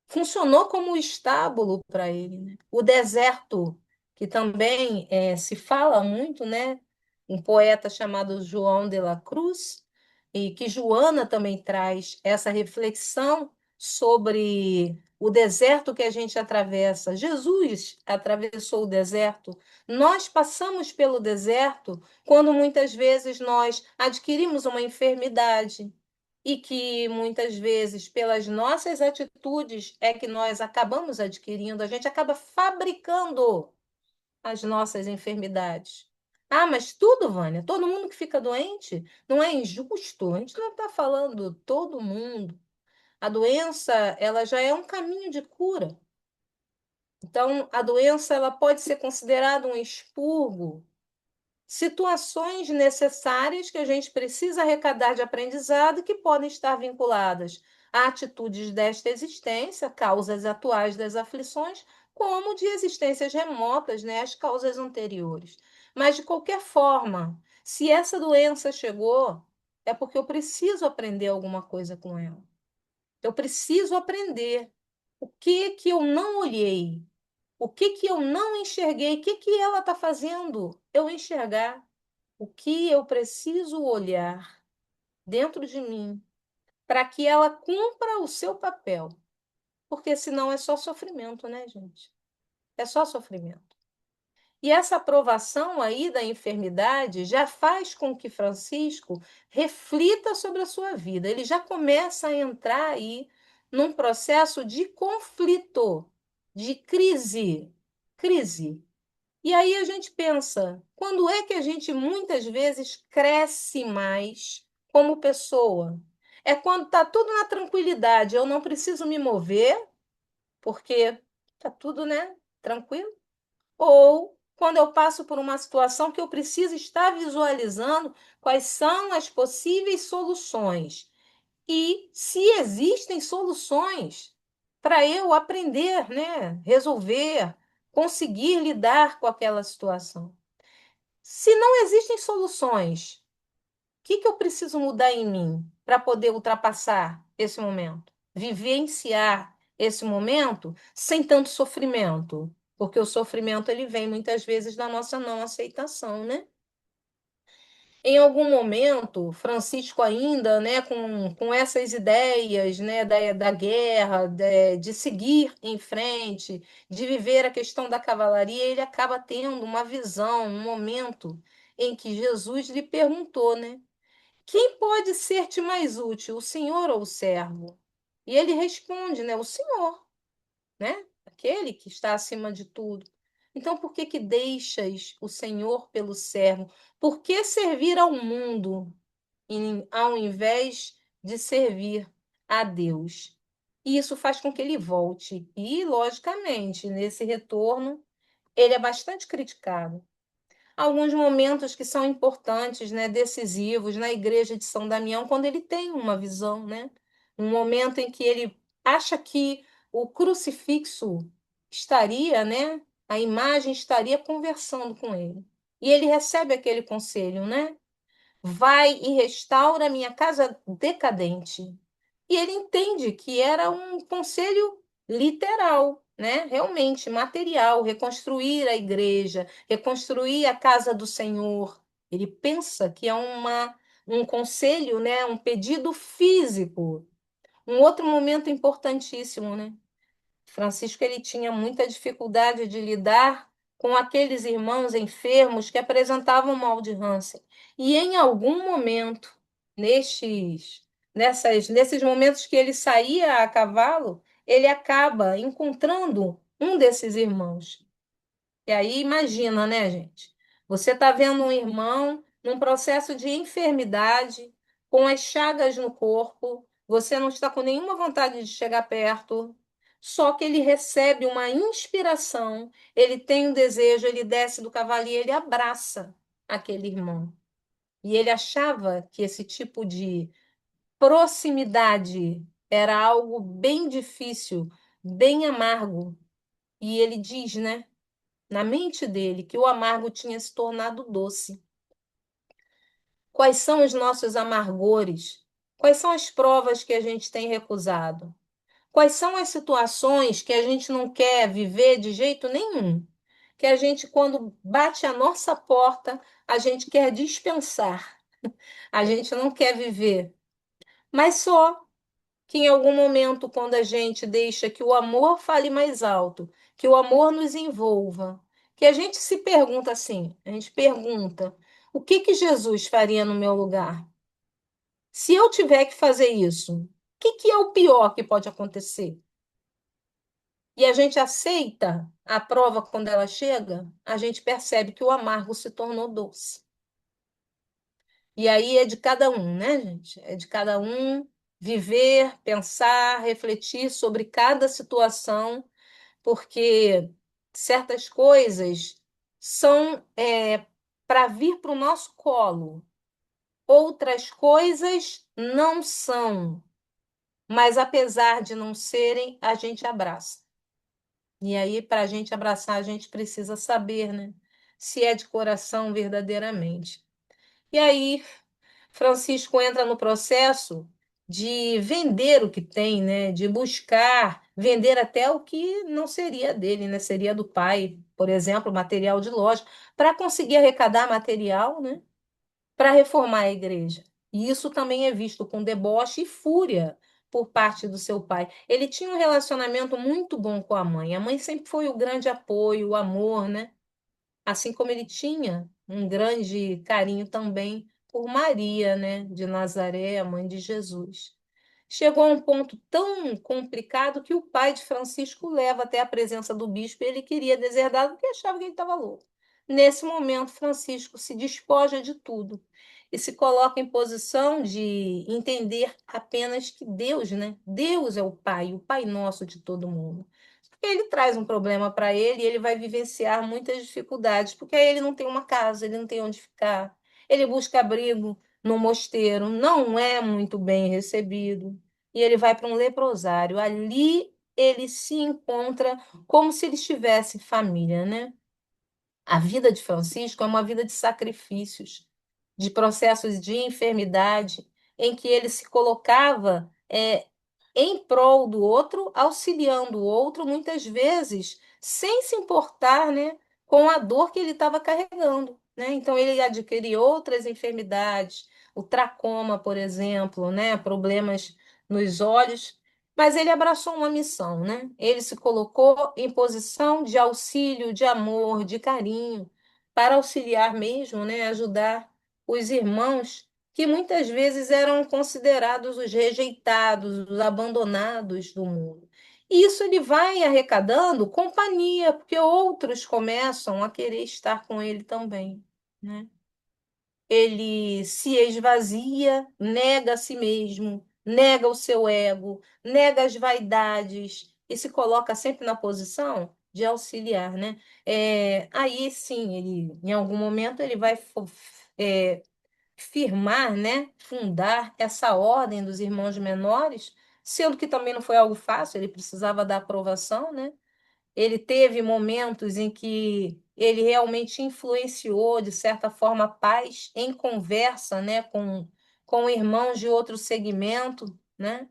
funcionou como um estábulo para ele, né? O deserto, que também se fala muito, né? Um poeta chamado João de la Cruz, e que Joana também traz essa reflexão sobre o deserto que a gente atravessa. Jesus atravessou o deserto. Nós passamos pelo deserto quando muitas vezes nós adquirimos uma enfermidade, e que muitas vezes, pelas nossas atitudes, é que nós acabamos adquirindo, a gente acaba fabricando as nossas enfermidades. Ah, mas tudo, Vânia, todo mundo que fica doente, não é injusto? A gente não está falando todo mundo. A doença, ela já é um caminho de cura. Então, a doença, ela pode ser considerada um expurgo, situações necessárias que a gente precisa arrecadar de aprendizado, que podem estar vinculadas a atitudes desta existência, causas atuais das aflições, como de existências remotas, né, as causas anteriores. Mas, de qualquer forma, se essa doença chegou, é porque eu preciso aprender alguma coisa com ela. Eu preciso aprender o que que eu não olhei, o que que eu não enxerguei, o que que ela está fazendo eu enxergar, o que eu preciso olhar dentro de mim para que ela cumpra o seu papel. Porque senão é só sofrimento, né, gente? É só sofrimento. E essa aprovação aí da enfermidade já faz com que Francisco reflita sobre a sua vida. Ele já começa a entrar aí num processo de conflito, de crise. Crise. E aí a gente pensa, quando é que a gente muitas vezes cresce mais como pessoa? É quando está tudo na tranquilidade, eu não preciso me mover, porque está tudo, né, tranquilo? Ou quando eu passo por uma situação que eu preciso estar visualizando quais são as possíveis soluções e se existem soluções para eu aprender, né, resolver, conseguir lidar com aquela situação. Se não existem soluções, que eu preciso mudar em mim para poder ultrapassar esse momento? Vivenciar esse momento sem tanto sofrimento, porque o sofrimento ele vem muitas vezes da nossa não aceitação, né? Em algum momento, Francisco ainda, né, com essas ideias, né, da guerra, de seguir em frente, de viver a questão da cavalaria, ele acaba tendo uma visão, um momento em que Jesus lhe perguntou, né, quem pode ser-te mais útil, o senhor ou o servo? E ele responde, né, o senhor, né, aquele que está acima de tudo. Então, por que que deixas o senhor pelo servo? Por que servir ao mundo ao invés de servir a Deus? E isso faz com que ele volte. E, logicamente, nesse retorno, ele é bastante criticado. Alguns momentos que são importantes, né, decisivos na igreja de São Damião, quando ele tem uma visão, né? Um momento em que ele acha que o crucifixo estaria, né? A imagem estaria conversando com ele. E ele recebe aquele conselho, né? Vai e restaura minha casa decadente. E ele entende que era um conselho literal, né? Realmente material, reconstruir a igreja, reconstruir a casa do Senhor. Ele pensa que é um conselho, né? Um pedido físico. Um outro momento importantíssimo, né? Francisco ele tinha muita dificuldade de lidar com aqueles irmãos enfermos que apresentavam mal de Hansen. E em algum momento, nesses momentos que ele saía a cavalo, ele acaba encontrando um desses irmãos. E aí imagina, né, gente? Você está vendo um irmão num processo de enfermidade, com as chagas no corpo, você não está com nenhuma vontade de chegar perto, só que ele recebe uma inspiração, ele tem um desejo, ele desce do cavalo e ele abraça aquele irmão. E ele achava que esse tipo de proximidade era algo bem difícil, bem amargo. E ele diz, né? Na mente dele que o amargo tinha se tornado doce. Quais são os nossos amargores? Quais são as provas que a gente tem recusado? Quais são as situações que a gente não quer viver de jeito nenhum? Que a gente, quando bate a nossa porta, a gente quer dispensar, a gente não quer viver. Mas só que em algum momento, quando a gente deixa que o amor fale mais alto, que o amor nos envolva, que a gente se pergunta assim, a gente pergunta, o que que Jesus faria no meu lugar? Se eu tiver que fazer isso, o que que é o pior que pode acontecer? E a gente aceita a prova quando ela chega, a gente percebe que o amargo se tornou doce. E aí é de cada um, né, gente? É de cada um viver, pensar, refletir sobre cada situação, porque certas coisas são para vir para o nosso colo, outras coisas não são, mas apesar de não serem, a gente abraça. E aí, para a gente abraçar, a gente precisa saber, né, se é de coração verdadeiramente. E aí, Francisco entra no processo de vender o que tem, né? De buscar vender até o que não seria dele, né? Seria do pai, por exemplo, material de loja, para conseguir arrecadar material, né? Para reformar a igreja. E isso também é visto com deboche e fúria por parte do seu pai. Ele tinha um relacionamento muito bom com a mãe. A mãe sempre foi o grande apoio, o amor, né? Assim como ele tinha um grande carinho também por Maria, né, de Nazaré, a mãe de Jesus. Chegou a um ponto tão complicado que o pai de Francisco leva até a presença do bispo e ele queria deserdá-lo porque achava que ele estava louco. Nesse momento, Francisco se despoja de tudo e se coloca em posição de entender apenas que Deus, né? Deus é o Pai nosso de todo mundo. Ele traz um problema para ele e ele vai vivenciar muitas dificuldades, porque aí ele não tem uma casa, ele não tem onde ficar. Ele busca abrigo no mosteiro, não é muito bem recebido, e ele vai para um leprosário. Ali ele se encontra como se ele estivesse em família, né? A vida de Francisco é uma vida de sacrifícios. de processos de enfermidade, em que ele se colocava em prol do outro, auxiliando o outro, muitas vezes sem se importar, né, com a dor que ele estava carregando, né? Então ele adquiriu outras enfermidades, o tracoma, por exemplo, né, problemas nos olhos, mas ele abraçou uma missão, né? Ele se colocou em posição de auxílio, de amor, de carinho, para auxiliar mesmo, né, ajudar os irmãos que muitas vezes eram considerados os rejeitados, os abandonados do mundo. E isso ele vai arrecadando companhia, porque outros começam a querer estar com ele também, né? Ele se esvazia, nega a si mesmo, nega o seu ego, nega as vaidades e se coloca sempre na posição de auxiliar, né? Aí sim, ele, em algum momento, ele vai firmar, né, fundar essa ordem dos irmãos menores, sendo que também não foi algo fácil, ele precisava da aprovação, né? Ele teve momentos em que ele realmente influenciou, de certa forma, a paz em conversa, né, com irmãos de outro segmento, né,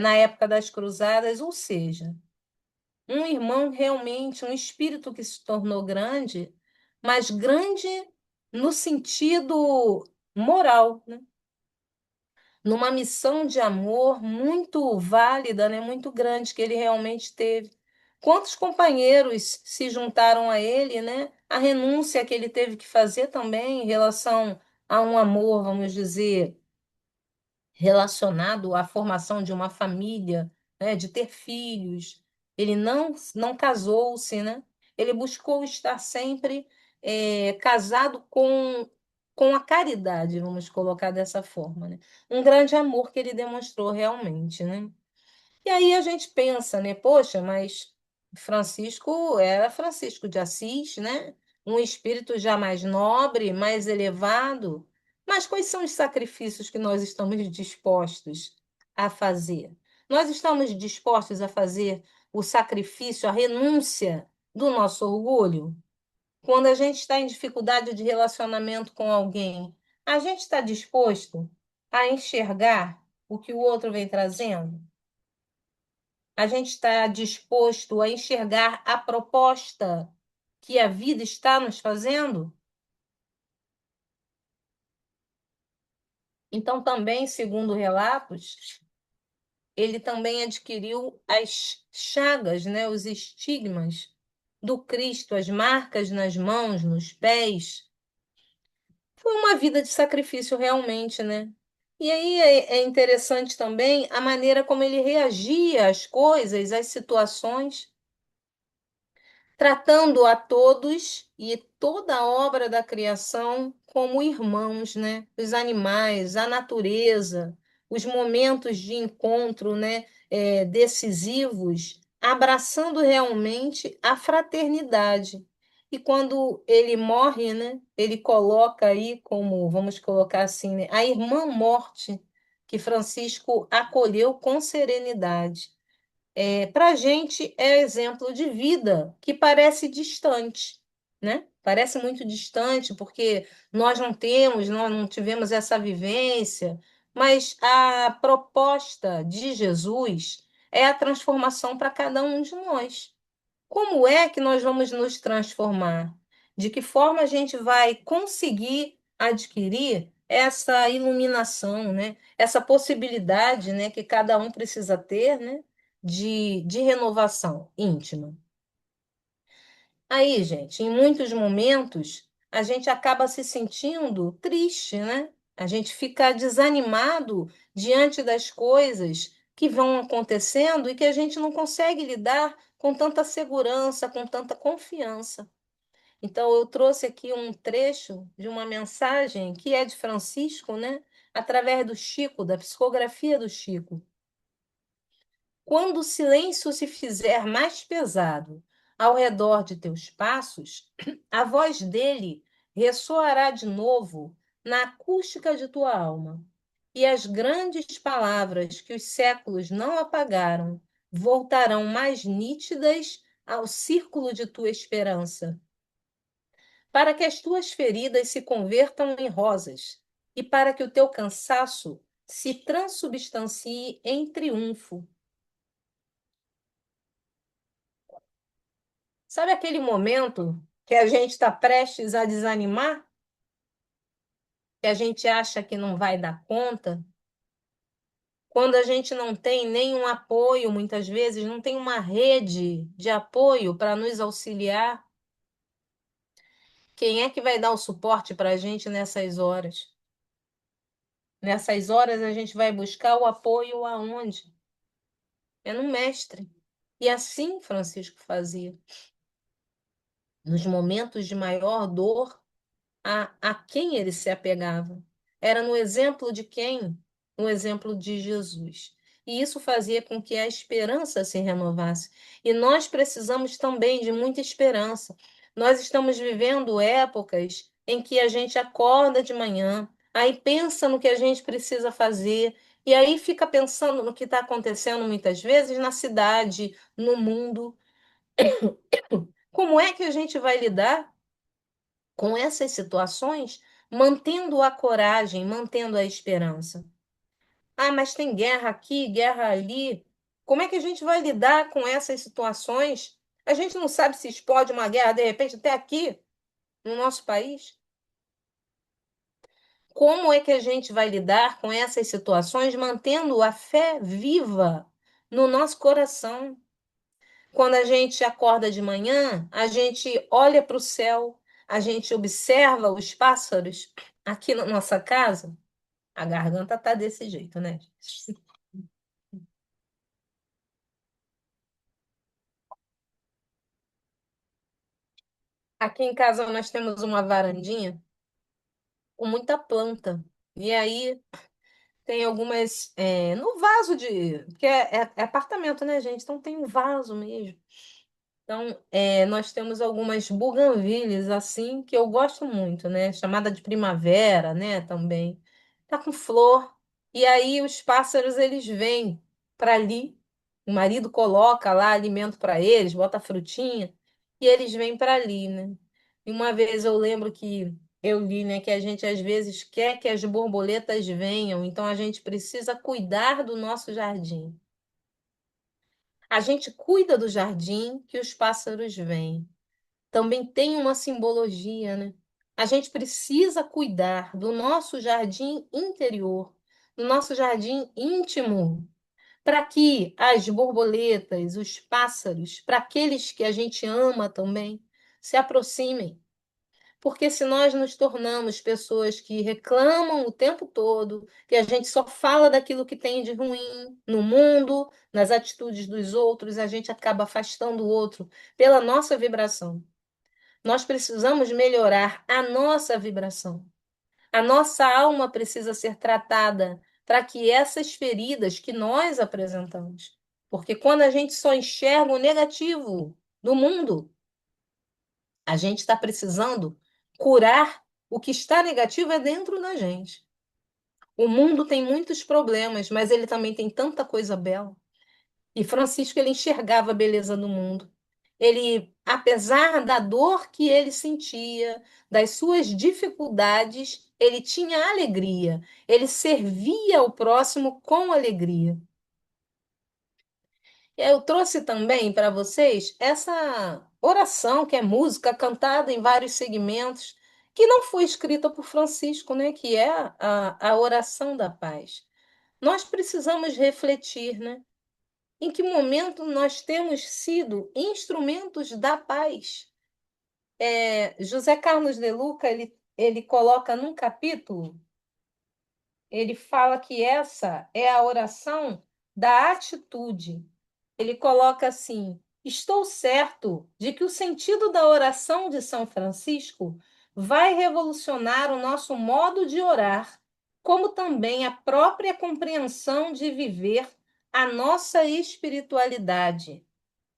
na época das cruzadas, ou seja, um irmão realmente, um espírito que se tornou grande, mas grande no sentido moral, né? Numa missão de amor muito válida, né, muito grande que ele realmente teve. Quantos companheiros se juntaram a ele, né? A renúncia que ele teve que fazer também em relação a um amor, vamos dizer, relacionado à formação de uma família, né, de ter filhos. Ele não casou-se, né? Ele buscou estar sempre casado com a caridade, vamos colocar dessa forma, né? Um grande amor que ele demonstrou realmente, né? E aí a gente pensa, né? Poxa, mas Francisco era Francisco de Assis, né? Um espírito já mais nobre, mais elevado. Mas quais são os sacrifícios que nós estamos dispostos a fazer? Nós estamos dispostos a fazer o sacrifício, a renúncia do nosso orgulho? Quando a gente está em dificuldade de relacionamento com alguém, a gente está disposto a enxergar o que o outro vem trazendo? A gente está disposto a enxergar a proposta que a vida está nos fazendo? Então, também, segundo relatos, ele também adquiriu as chagas, né, os estigmas do Cristo, as marcas nas mãos, nos pés. Foi uma vida de sacrifício realmente, né? E aí é interessante também a maneira como ele reagia às coisas, às situações, tratando a todos e toda a obra da criação como irmãos, né? Os animais, a natureza, os momentos de encontro, né, decisivos, abraçando realmente a fraternidade. E quando ele morre, né, ele coloca aí como, vamos colocar assim, né, a irmã morte que Francisco acolheu com serenidade. Para a gente é exemplo de vida que parece distante, né? Parece muito distante porque nós não tivemos essa vivência, mas a proposta de Jesus é a transformação para cada um de nós. Como é que nós vamos nos transformar? De que forma a gente vai conseguir adquirir essa iluminação, né? Essa possibilidade, né, que cada um precisa ter, né, de renovação íntima. Aí, gente, em muitos momentos, a gente acaba se sentindo triste, né? A gente fica desanimado diante das coisas que vão acontecendo e que a gente não consegue lidar com tanta segurança, com tanta confiança. Então, eu trouxe aqui um trecho de uma mensagem que é de Francisco, né? Através do Chico, da psicografia do Chico. Quando o silêncio se fizer mais pesado ao redor de teus passos, a voz dele ressoará de novo na acústica de tua alma, e as grandes palavras que os séculos não apagaram voltarão mais nítidas ao círculo de tua esperança. para que as tuas feridas se convertam em rosas e para que o teu cansaço se transubstancie em triunfo. Sabe aquele momento que a gente está prestes a desanimar? Que a gente acha que não vai dar conta? Quando a gente não tem nenhum apoio, muitas vezes, não tem uma rede de apoio para nos auxiliar, quem é que vai dar o suporte para a gente nessas horas? Nessas horas a gente vai buscar o apoio aonde? É no mestre. E assim Francisco fazia. Nos momentos de maior dor, a quem ele se apegava? Era no exemplo de quem? No exemplo de Jesus. E isso fazia com que a esperança se renovasse. E nós precisamos também de muita esperança. Nós estamos vivendo épocas em que a gente acorda de manhã, aí pensa no que a gente precisa fazer, e aí fica pensando no que está acontecendo muitas vezes na cidade, no mundo. Como é que a gente vai lidar com essas situações, mantendo a coragem, mantendo a esperança? Ah, mas tem guerra aqui, guerra ali. Como é que a gente vai lidar com essas situações? A gente não sabe se explode uma guerra, de repente, até aqui, no nosso país. Como é que a gente vai lidar com essas situações, mantendo a fé viva no nosso coração? Quando a gente acorda de manhã, a gente olha para o céu, a gente observa os pássaros aqui na nossa casa. A garganta tá desse jeito, né? Aqui em casa nós temos uma varandinha com muita planta. E aí tem algumas no vaso de. Porque é apartamento, né, gente? Então tem um vaso mesmo. Então, nós temos algumas buganvílias assim que eu gosto muito, né? Chamada de primavera, né? Também. Tá com flor. E aí os pássaros eles vêm para ali. O marido coloca lá alimento para eles, bota frutinha e eles vêm para ali, né? E uma vez eu lembro que eu li, né, que a gente às vezes quer que as borboletas venham, então a gente precisa cuidar do nosso jardim. A gente cuida do jardim que os pássaros vêm. Também tem uma simbologia, né? A gente precisa cuidar do nosso jardim interior, do nosso jardim íntimo, para que as borboletas, os pássaros, para aqueles que a gente ama também, se aproximem. Porque se nós nos tornamos pessoas que reclamam o tempo todo, que a gente só fala daquilo que tem de ruim no mundo, nas atitudes dos outros, a gente acaba afastando o outro pela nossa vibração. Nós precisamos melhorar a nossa vibração. A nossa alma precisa ser tratada para que essas feridas que nós apresentamos, porque quando a gente só enxerga o negativo do mundo, a gente está precisando curar o que está negativo é dentro da gente. O mundo tem muitos problemas, mas ele também tem tanta coisa bela. E Francisco ele enxergava a beleza do mundo. Ele, apesar da dor que ele sentia, das suas dificuldades, ele tinha alegria. Ele servia ao próximo com alegria. Eu trouxe também para vocês essa oração, que é música cantada em vários segmentos, que não foi escrita por Francisco, né? Que é a oração da paz. Nós precisamos refletir, né? Em que momento nós temos sido instrumentos da paz? José Carlos de Luca, ele coloca num capítulo, ele fala que essa é a oração da atitude. Ele coloca assim: estou certo de que o sentido da oração de São Francisco vai revolucionar o nosso modo de orar, como também a própria compreensão de viver a nossa espiritualidade.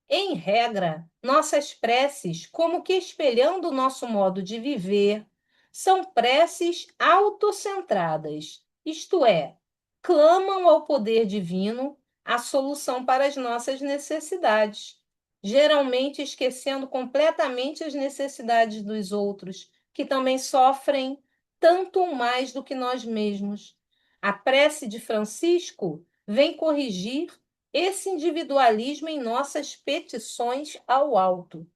Em regra, nossas preces, como que espelhando o nosso modo de viver, são preces autocentradas, isto é, clamam ao poder divino a solução para as nossas necessidades. geralmente esquecendo completamente as necessidades dos outros, que também sofrem tanto ou mais do que nós mesmos. A prece de Francisco vem corrigir esse individualismo em nossas petições ao alto.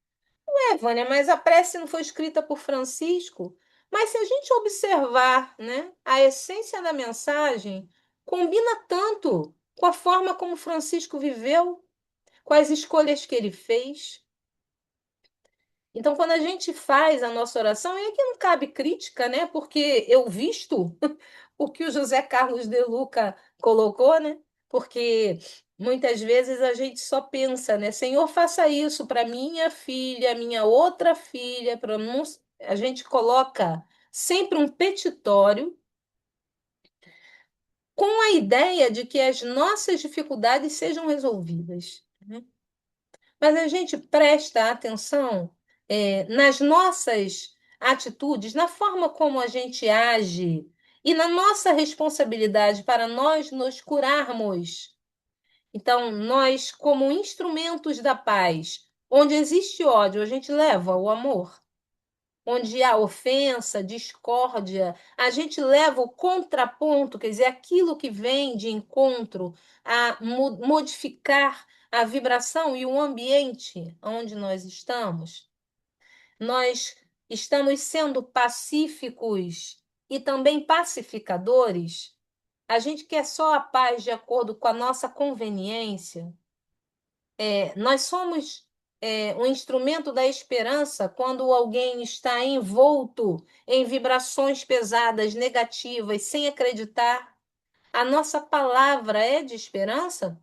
Vânia, mas a prece não foi escrita por Francisco? Mas se a gente observar, né, a essência da mensagem, combina tanto com a forma como Francisco viveu, com as escolhas que ele fez. Então, quando a gente faz a nossa oração, e aqui não cabe crítica, né? Porque eu visto o que o José Carlos de Luca colocou, né? Porque muitas vezes a gente só pensa, né? Senhor, faça isso para minha filha, minha outra filha, para não... A gente coloca sempre um petitório com a ideia de que as nossas dificuldades sejam resolvidas, né? Mas a gente presta atenção nas nossas atitudes, na forma como a gente age e na nossa responsabilidade para nós nos curarmos. Então, nós, como instrumentos da paz, onde existe ódio, a gente leva o amor. Onde há ofensa, discórdia, a gente leva o contraponto, quer dizer, aquilo que vem de encontro a modificar a vibração e o ambiente onde nós estamos. Nós estamos sendo pacíficos e também pacificadores. A gente quer só a paz de acordo com a nossa conveniência. Nós somos um instrumento da esperança quando alguém está envolto em vibrações pesadas, negativas, sem acreditar. A nossa palavra é de esperança?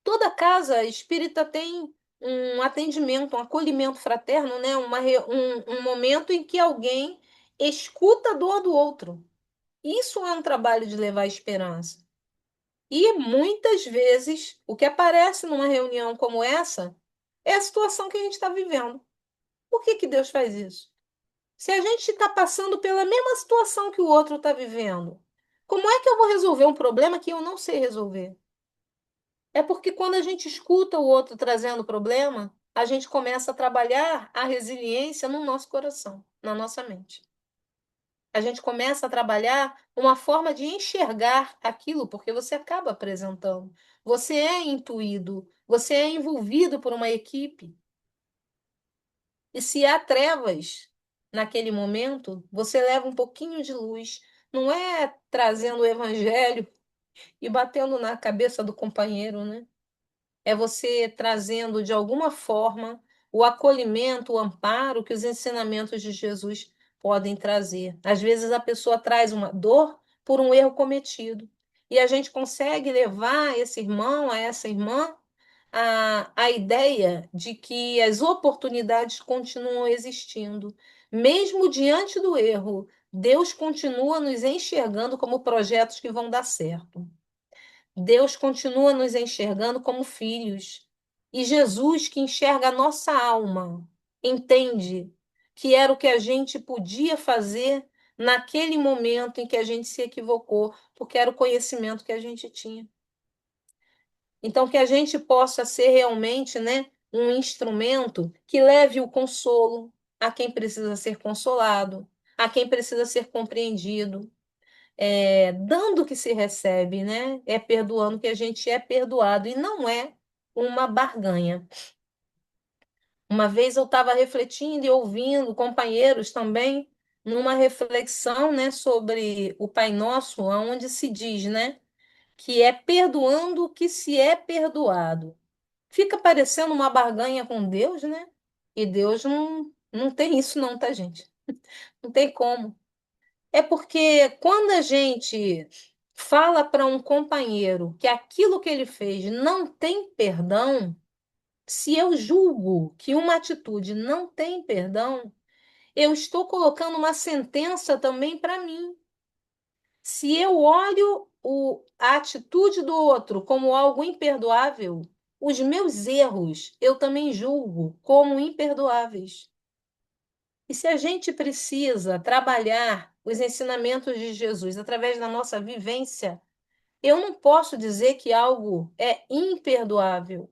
Toda casa espírita tem um atendimento, um acolhimento fraterno, né? Um momento em que alguém escuta a dor do outro. Isso é um trabalho de levar esperança. E muitas vezes o que aparece numa reunião como essa é a situação que a gente está vivendo. Por que que Deus faz isso? Se a gente está passando pela mesma situação que o outro está vivendo, como é que eu vou resolver um problema que eu não sei resolver? É porque quando a gente escuta o outro trazendo problema, a gente começa a trabalhar a resiliência no nosso coração, na nossa mente. A gente começa a trabalhar uma forma de enxergar aquilo, porque você acaba apresentando. Você é intuído, você é envolvido por uma equipe. E se há trevas naquele momento, você leva um pouquinho de luz. Não é trazendo o evangelho e batendo na cabeça do companheiro, né? É você trazendo de alguma forma o acolhimento, o amparo que os ensinamentos de Jesus podem trazer. Às vezes a pessoa traz uma dor por um erro cometido e a gente consegue levar esse irmão, a essa irmã, a ideia de que as oportunidades continuam existindo. Mesmo diante do erro, Deus continua nos enxergando como projetos que vão dar certo. Deus continua nos enxergando como filhos. E Jesus, que enxerga a nossa alma, entende que era o que a gente podia fazer naquele momento em que a gente se equivocou, porque era o conhecimento que a gente tinha. Então, que a gente possa ser realmente, né, um instrumento que leve o consolo a quem precisa ser consolado, a quem precisa ser compreendido, dando o que se recebe, né? É perdoando que a gente é perdoado, e não é uma barganha. Uma vez eu estava refletindo e ouvindo companheiros também numa reflexão, né, sobre o Pai Nosso, onde se diz, né, que é perdoando o que se é perdoado. Fica parecendo uma barganha com Deus, né? E Deus não tem isso não, tá, gente? Não tem como. É porque quando a gente fala para um companheiro que aquilo que ele fez não tem perdão, se eu julgo que uma atitude não tem perdão, eu estou colocando uma sentença também para mim. Se eu olho a atitude do outro como algo imperdoável, os meus erros eu também julgo como imperdoáveis. E se a gente precisa trabalhar os ensinamentos de Jesus através da nossa vivência, eu não posso dizer que algo é imperdoável,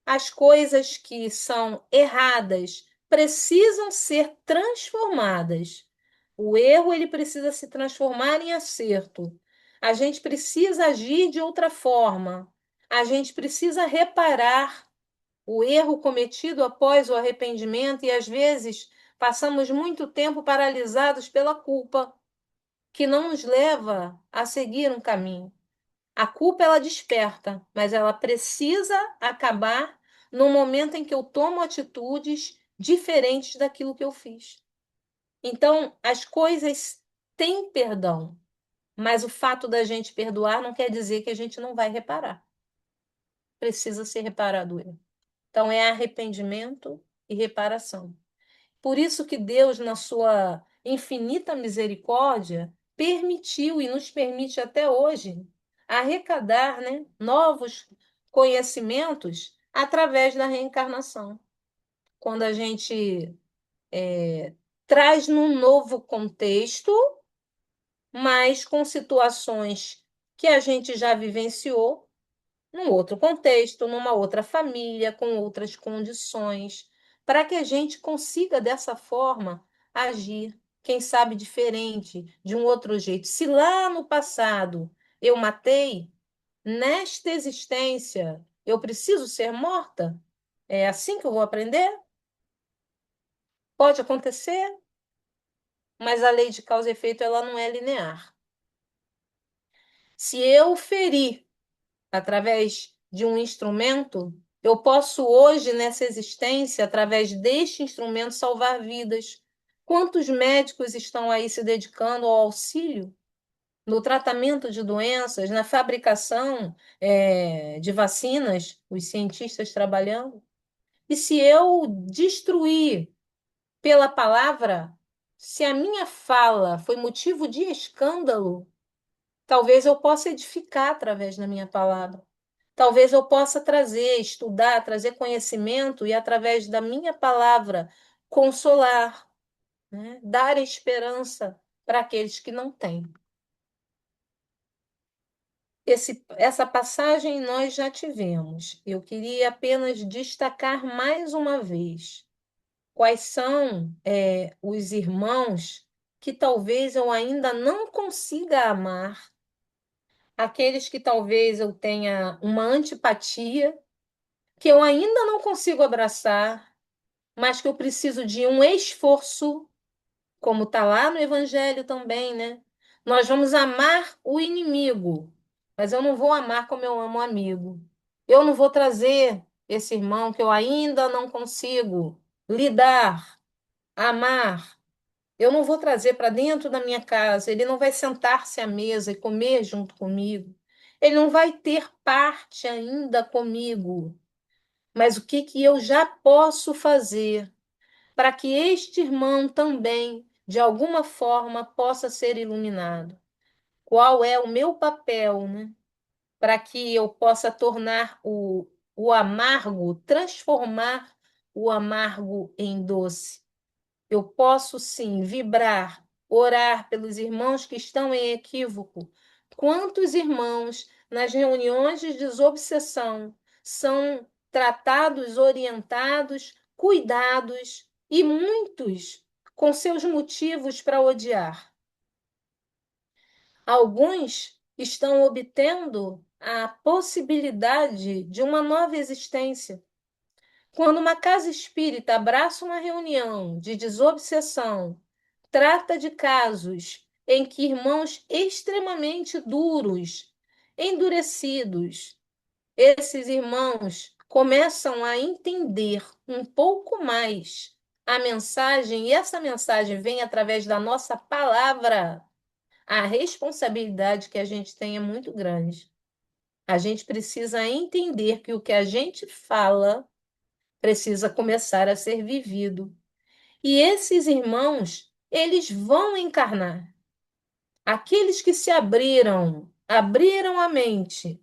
as coisas que são erradas precisam ser transformadas. O erro ele precisa se transformar em acerto. A gente precisa agir de outra forma. A gente precisa reparar o erro cometido após o arrependimento e às vezes passamos muito tempo paralisados pela culpa, que não nos leva a seguir um caminho. A culpa ela desperta, mas ela precisa acabar no momento em que eu tomo atitudes diferentes daquilo que eu fiz. Então, as coisas têm perdão, mas o fato da gente perdoar não quer dizer que a gente não vai reparar. Precisa ser reparado o erro. Então, é arrependimento e reparação. Por isso que Deus, na sua infinita misericórdia, permitiu e nos permite até hoje arrecadar, né, novos conhecimentos através da reencarnação. Quando a gente traz num novo contexto, mas com situações que a gente já vivenciou, num outro contexto, numa outra família, com outras condições, para que a gente consiga, dessa forma, agir, quem sabe diferente, de um outro jeito. Se lá no passado eu matei, nesta existência eu preciso ser morta? É assim que eu vou aprender? Pode acontecer, mas a lei de causa e efeito ela não é linear. Se eu ferir através de um instrumento, eu posso hoje, nessa existência, através deste instrumento, salvar vidas. Quantos médicos estão aí se dedicando ao auxílio no tratamento de doenças, na fabricação, de vacinas, os cientistas trabalhando? E se eu destruir pela palavra, se a minha fala foi motivo de escândalo, talvez eu possa edificar através da minha palavra. Talvez eu possa trazer, estudar, trazer conhecimento e, através da minha palavra, consolar, né? Dar esperança para aqueles que não têm. Essa passagem nós já tivemos. Eu queria apenas destacar mais uma vez quais são os irmãos que talvez eu ainda não consiga amar, aqueles que talvez eu tenha uma antipatia, que eu ainda não consigo abraçar, mas que eu preciso de um esforço, como está lá no Evangelho também, né? Nós vamos amar o inimigo, mas eu não vou amar como eu amo o amigo. Eu não vou trazer esse irmão que eu ainda não consigo lidar, amar. Eu não vou trazer para dentro da minha casa. Ele não vai sentar-se à mesa e comer junto comigo. Ele não vai ter parte ainda comigo. Mas o que que eu já posso fazer para que este irmão também, de alguma forma, possa ser iluminado? Qual é o meu papel, né? Para que eu possa tornar o amargo, transformar o amargo em doce. Eu posso sim vibrar, orar pelos irmãos que estão em equívoco. Quantos irmãos nas reuniões de desobsessão são tratados, orientados, cuidados e muitos com seus motivos para odiar? Alguns estão obtendo a possibilidade de uma nova existência. Quando uma casa espírita abraça uma reunião de desobsessão, trata de casos em que irmãos extremamente duros, endurecidos, esses irmãos começam a entender um pouco mais a mensagem, e essa mensagem vem através da nossa palavra. A responsabilidade que a gente tem é muito grande. A gente precisa entender que o que a gente fala precisa começar a ser vivido. E esses irmãos, eles vão encarnar. Aqueles que se abriram a mente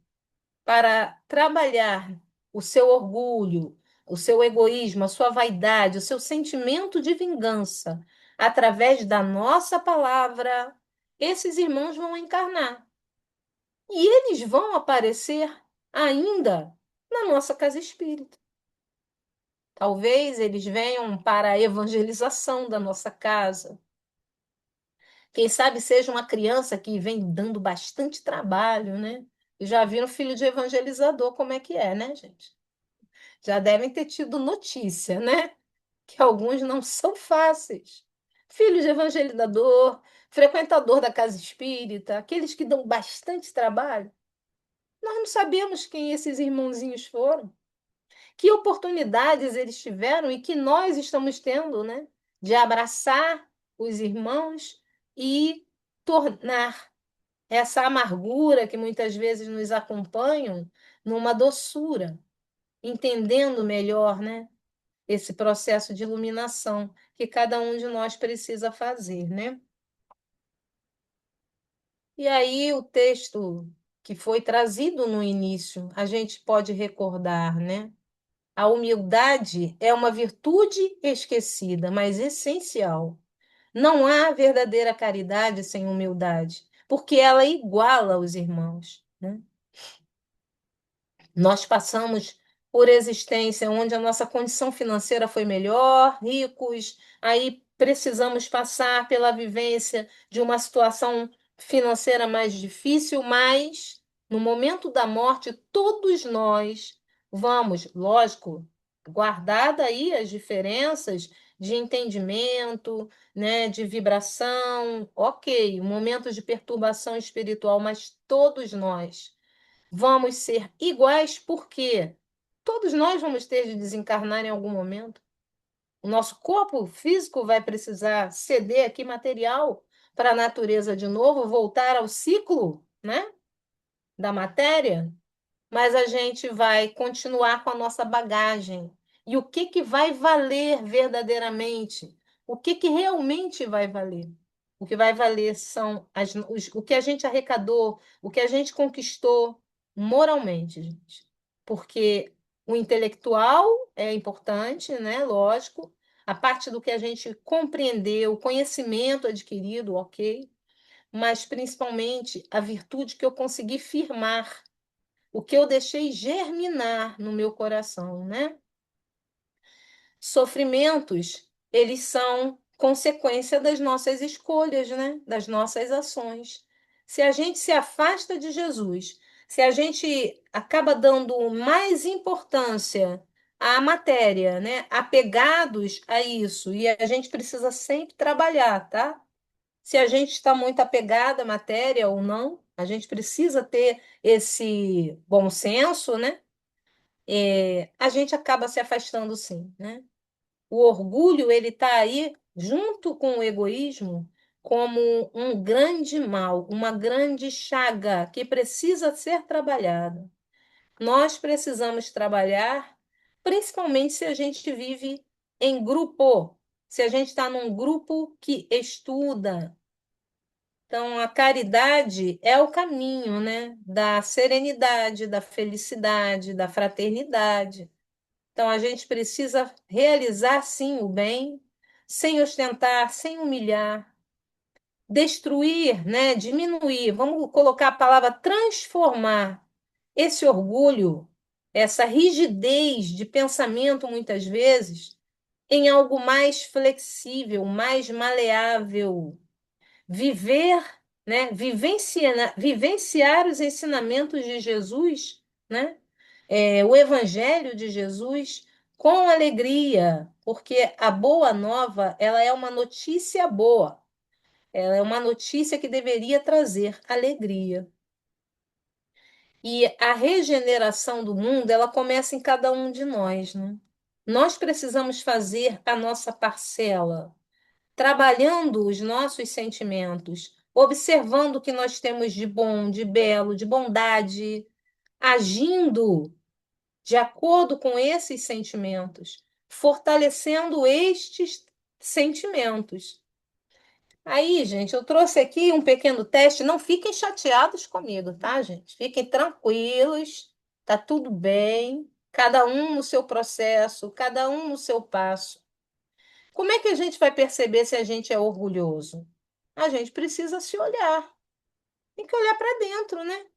para trabalhar o seu orgulho, o seu egoísmo, a sua vaidade, o seu sentimento de vingança, através da nossa palavra, esses irmãos vão encarnar. E eles vão aparecer ainda na nossa casa espírita. Talvez eles venham para a evangelização da nossa casa. Quem sabe seja uma criança que vem dando bastante trabalho, né? E já viram filho de evangelizador como é que é, né, gente? Já devem ter tido notícia, né? Que alguns não são fáceis. Filho de evangelizador, frequentador da casa espírita, aqueles que dão bastante trabalho. Nós não sabemos quem esses irmãozinhos foram, que oportunidades eles tiveram e que nós estamos tendo, né? De abraçar os irmãos e tornar essa amargura que muitas vezes nos acompanham numa doçura, entendendo melhor, né? Esse processo de iluminação que cada um de nós precisa fazer, né? E aí o texto que foi trazido no início, a gente pode recordar, né? A humildade é uma virtude esquecida, mas essencial. Não há verdadeira caridade sem humildade, porque ela iguala os irmãos, né? Nós passamos por existência onde a nossa condição financeira foi melhor, ricos, aí precisamos passar pela vivência de uma situação financeira mais difícil, mas no momento da morte, todos nós vamos, lógico, guardada aí as diferenças de entendimento, né, de vibração, ok, momentos de perturbação espiritual, mas todos nós vamos ser iguais porque todos nós vamos ter de desencarnar em algum momento. O nosso corpo físico vai precisar ceder aqui material para a natureza de novo, voltar ao ciclo, né, da matéria, mas a gente vai continuar com a nossa bagagem. E o que que vai valer verdadeiramente? O que que realmente vai valer? O que vai valer são o que a gente arrecadou, o que a gente conquistou moralmente, gente. Porque o intelectual é importante, né? Lógico. A parte do que a gente compreendeu, o conhecimento adquirido, ok. Mas principalmente a virtude que eu consegui firmar, o que eu deixei germinar no meu coração, né? Sofrimentos, eles são consequência das nossas escolhas, né? Das nossas ações. Se a gente se afasta de Jesus, se a gente acaba dando mais importância à matéria, né? Apegados a isso, e a gente precisa sempre trabalhar, tá? Se a gente está muito apegado à matéria ou não, a gente precisa ter esse bom senso, né? A gente acaba se afastando sim, né? O orgulho, ele está aí junto com o egoísmo como um grande mal, uma grande chaga que precisa ser trabalhada. Nós precisamos trabalhar, principalmente se a gente vive em grupo, se a gente está num grupo que estuda. Então, a caridade é o caminho, né, da serenidade, da felicidade, da fraternidade. Então, a gente precisa realizar, sim, o bem, sem ostentar, sem humilhar, destruir, né? Diminuir, vamos colocar a palavra transformar esse orgulho, essa rigidez de pensamento, muitas vezes, em algo mais flexível, mais maleável. Viver, né? Vivenciar os ensinamentos de Jesus, né? O Evangelho de Jesus com alegria, porque a boa nova, ela é uma notícia boa, ela é uma notícia que deveria trazer alegria. E a regeneração do mundo, ela começa em cada um de nós, né? Nós precisamos fazer a nossa parcela, trabalhando os nossos sentimentos, observando o que nós temos de bom, de belo, de bondade, agindo de acordo com esses sentimentos, fortalecendo estes sentimentos. Aí, gente, eu trouxe aqui um pequeno teste. Não fiquem chateados comigo, tá, gente? Fiquem tranquilos, tá tudo bem. Cada um no seu processo, cada um no seu passo. Como é que a gente vai perceber se a gente é orgulhoso? A gente precisa se olhar. Tem que olhar para dentro, né?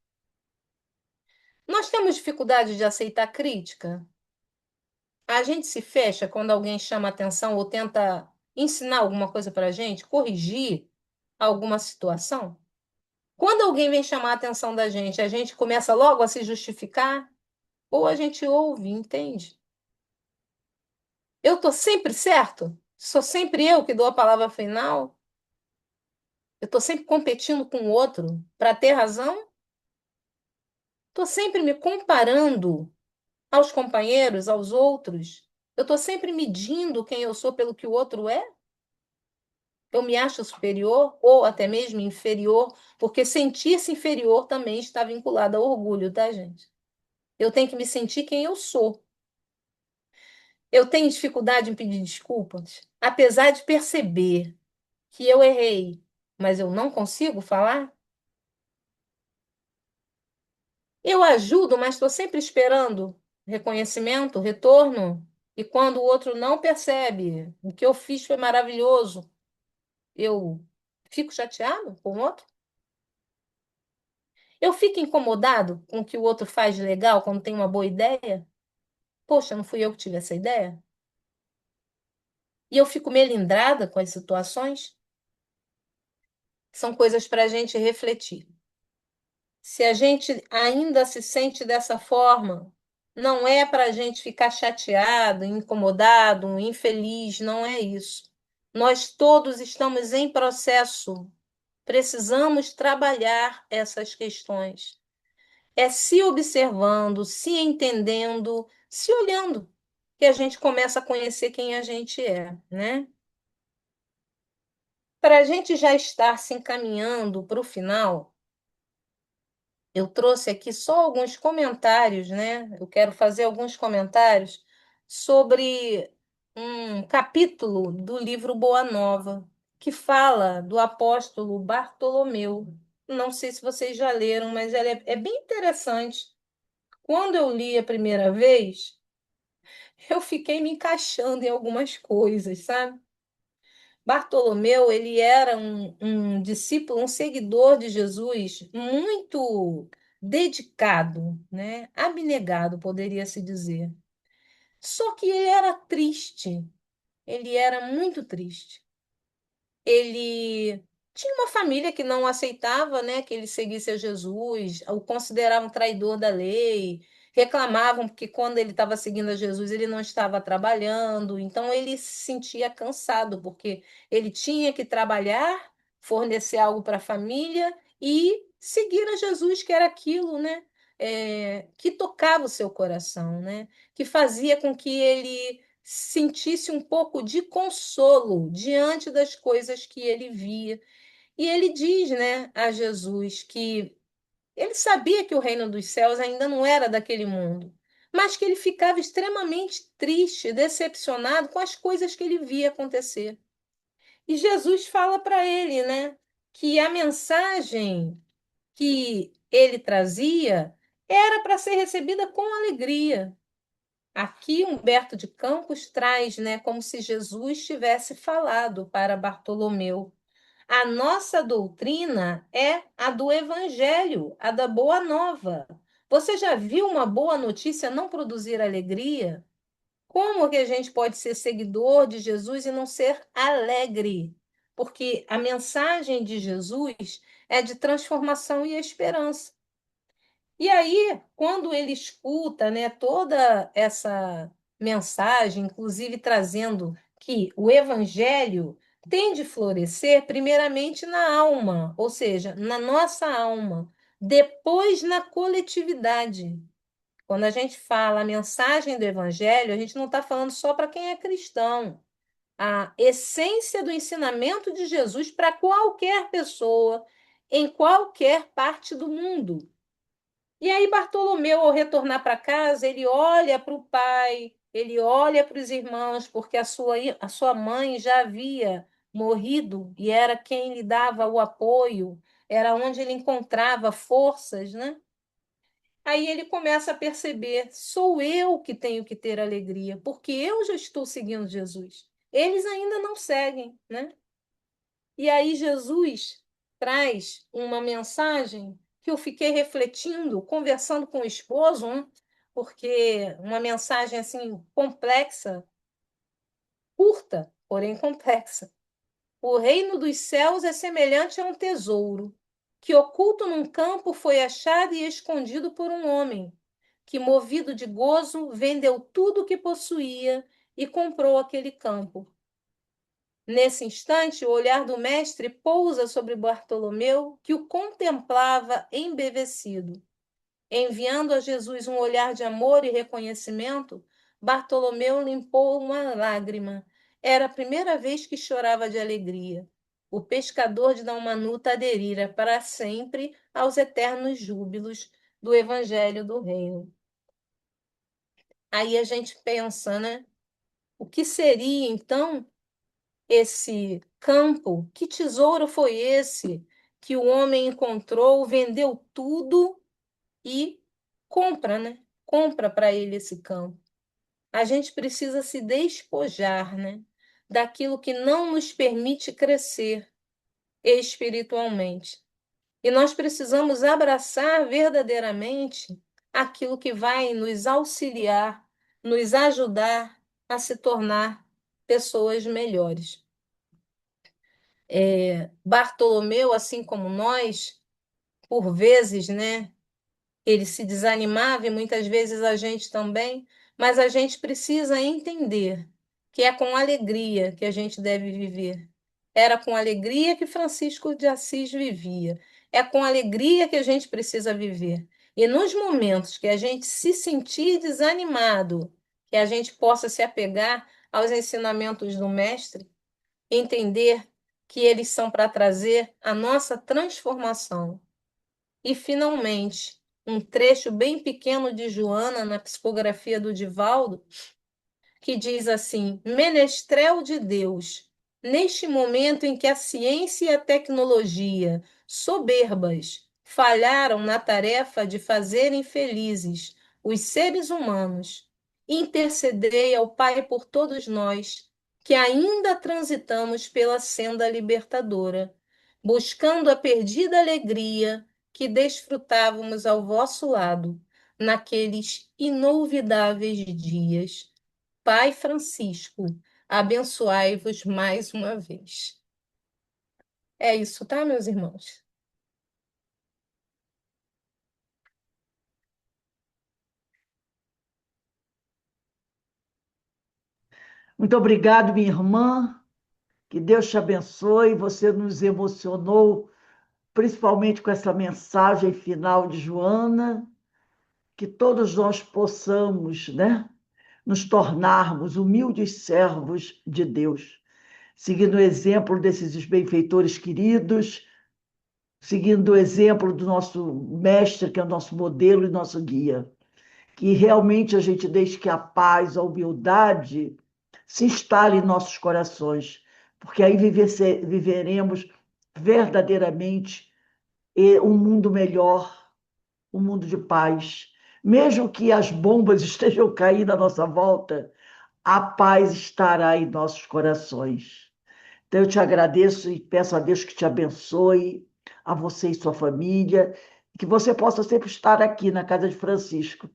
Nós temos dificuldade de aceitar crítica? A gente se fecha quando alguém chama atenção ou tenta ensinar alguma coisa para a gente, corrigir alguma situação. Quando alguém vem chamar a atenção da gente, a gente começa logo a se justificar, ou a gente ouve, entende? Eu estou sempre certo? Sou sempre eu que dou a palavra final? Eu estou sempre competindo com o outro para ter razão? Estou sempre me comparando aos companheiros, aos outros? Eu estou sempre medindo quem eu sou pelo que o outro é? Eu me acho superior ou até mesmo inferior, porque sentir-se inferior também está vinculado ao orgulho, tá, gente? Eu tenho que me sentir quem eu sou. Eu tenho dificuldade em pedir desculpas, apesar de perceber que eu errei, mas eu não consigo falar. Eu ajudo, mas estou sempre esperando reconhecimento, retorno. E quando o outro não percebe o que eu fiz foi maravilhoso, eu fico chateado com o outro. Eu fico incomodado com o que o outro faz de legal quando tem uma boa ideia. Poxa, não fui eu que tive essa ideia? E eu fico melindrada com as situações. São coisas para a gente refletir. Se a gente ainda se sente dessa forma, não é para a gente ficar chateado, incomodado, infeliz, não é isso. Nós todos estamos em processo, precisamos trabalhar essas questões. É se observando, se entendendo, se olhando, que a gente começa a conhecer quem a gente é, né? Para a gente já estar se encaminhando para o final, eu trouxe aqui só alguns comentários, né? Eu quero fazer alguns comentários sobre um capítulo do livro Boa Nova, que fala do apóstolo Bartolomeu. Não sei se vocês já leram, mas ela é bem interessante. Quando eu li a primeira vez, eu fiquei me encaixando em algumas coisas, sabe? Bartolomeu, ele era um discípulo, um seguidor de Jesus muito dedicado, né? Abnegado, poderia se dizer. Só que ele era triste, ele era muito triste. Ele tinha uma família que não aceitava, né, que ele seguisse a Jesus, o consideravam traidor da lei, reclamavam porque quando ele estava seguindo a Jesus, ele não estava trabalhando, então ele se sentia cansado, porque ele tinha que trabalhar, fornecer algo para a família e seguir a Jesus, que era aquilo, né, que tocava o seu coração, né, que fazia com que ele sentisse um pouco de consolo diante das coisas que ele via. E ele diz, né, a Jesus que ele sabia que o reino dos céus ainda não era daquele mundo, mas que ele ficava extremamente triste, decepcionado com as coisas que ele via acontecer. E Jesus fala para ele, né, que a mensagem que ele trazia era para ser recebida com alegria. Aqui, Humberto de Campos traz, né, como se Jesus tivesse falado para Bartolomeu. A nossa doutrina é a do Evangelho, a da Boa Nova. Você já viu uma boa notícia não produzir alegria? Como que a gente pode ser seguidor de Jesus e não ser alegre? Porque a mensagem de Jesus é de transformação e esperança. E aí, quando ele escuta, né, toda essa mensagem, inclusive trazendo que o evangelho tem de florescer primeiramente na alma, ou seja, na nossa alma, depois na coletividade. Quando a gente fala a mensagem do evangelho, a gente não está falando só para quem é cristão. A essência do ensinamento de Jesus para qualquer pessoa, em qualquer parte do mundo. E aí, Bartolomeu, ao retornar para casa, ele olha para o pai, ele olha para os irmãos, porque a sua mãe já havia morrido e era quem lhe dava o apoio, era onde ele encontrava forças, né? Aí ele começa a perceber: sou eu que tenho que ter alegria, porque eu já estou seguindo Jesus. Eles ainda não seguem, né? E aí Jesus traz uma mensagem que eu fiquei refletindo, conversando com o esposo, né? porque uma mensagem assim complexa, curta, porém complexa. O reino dos céus é semelhante a um tesouro, que oculto num campo foi achado e escondido por um homem, que, movido de gozo, vendeu tudo o que possuía e comprou aquele campo. Nesse instante, o olhar do mestre pousa sobre Bartolomeu, que o contemplava embevecido. Enviando a Jesus um olhar de amor e reconhecimento, Bartolomeu limpou uma lágrima. Era a primeira vez que chorava de alegria. O pescador de Dalmanuta aderira para sempre aos eternos júbilos do Evangelho do Reino. Aí a gente pensa, né? O que seria então esse campo? Que tesouro foi esse que o homem encontrou, vendeu tudo e compra, né? Compra para ele esse campo. A gente precisa se despojar, né? Daquilo que não nos permite crescer espiritualmente. E nós precisamos abraçar verdadeiramente aquilo que vai nos auxiliar, nos ajudar a se tornar pessoas melhores. Bartolomeu, assim como nós, por vezes, né, ele se desanimava e muitas vezes a gente também, mas a gente precisa entender que é com alegria que a gente deve viver. Era com alegria que Francisco de Assis vivia. É com alegria que a gente precisa viver. E nos momentos que a gente se sentir desanimado, que a gente possa se apegar aos ensinamentos do Mestre, entender que eles são para trazer a nossa transformação. E, finalmente, um trecho bem pequeno de Joana na psicografia do Divaldo, que diz assim: Menestrel de Deus, neste momento em que a ciência e a tecnologia, soberbas, falharam na tarefa de fazerem felizes os seres humanos, intercedei ao Pai por todos nós, que ainda transitamos pela senda libertadora, buscando a perdida alegria que desfrutávamos ao vosso lado, naqueles inolvidáveis dias. Pai Francisco, abençoai-vos mais uma vez. É isso, tá, meus irmãos? Muito obrigado, minha irmã. Que Deus te abençoe. Você nos emocionou, principalmente com essa mensagem final de Joana. Que todos nós possamos, né, nos tornarmos humildes servos de Deus, seguindo o exemplo desses benfeitores queridos, seguindo o exemplo do nosso mestre, que é o nosso modelo e nosso guia. Que realmente a gente deixe que a paz, a humildade se instale em nossos corações, porque aí viveremos verdadeiramente um mundo melhor, um mundo de paz. Mesmo que as bombas estejam caindo à nossa volta, a paz estará em nossos corações. Então, eu te agradeço e peço a Deus que te abençoe, a você e sua família, que você possa sempre estar aqui na casa de Francisco,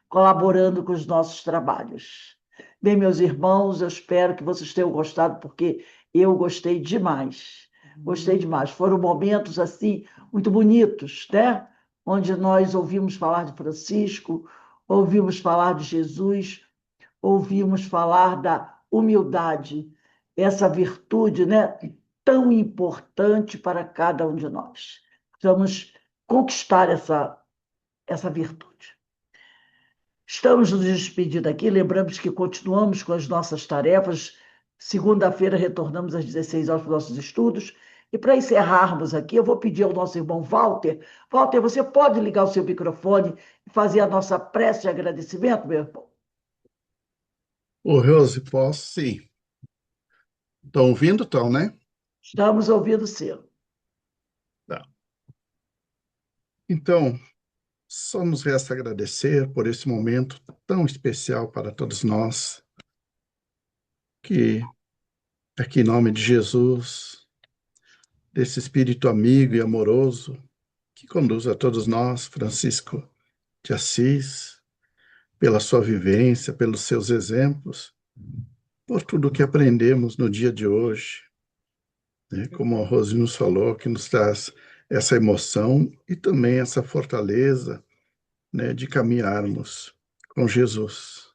colaborando com os nossos trabalhos. Bem, meus irmãos, eu espero que vocês tenham gostado, porque eu gostei demais. Gostei demais. Foram momentos assim muito bonitos, né? Onde nós ouvimos falar de Francisco, ouvimos falar de Jesus, ouvimos falar da humildade, essa virtude, né? Tão importante para cada um de nós. Vamos conquistar essa virtude. Estamos nos despedindo aqui, lembramos que continuamos com as nossas tarefas. Segunda-feira retornamos às 16 horas para os nossos estudos. E para encerrarmos aqui, eu vou pedir ao nosso irmão Walter. Walter, você pode ligar o seu microfone e fazer a nossa prece de agradecimento, meu irmão? Ô, Rose, posso sim. Estão ouvindo? Estão, né? Estamos ouvindo sim. Tá. Então, só nos resta agradecer por esse momento tão especial para todos nós, que aqui em nome de Jesus, desse Espírito amigo e amoroso, que conduz a todos nós, Francisco de Assis, pela sua vivência, pelos seus exemplos, por tudo que aprendemos no dia de hoje, né? Como a Rose nos falou, que nos traz essa emoção e também essa fortaleza, né, de caminharmos com Jesus.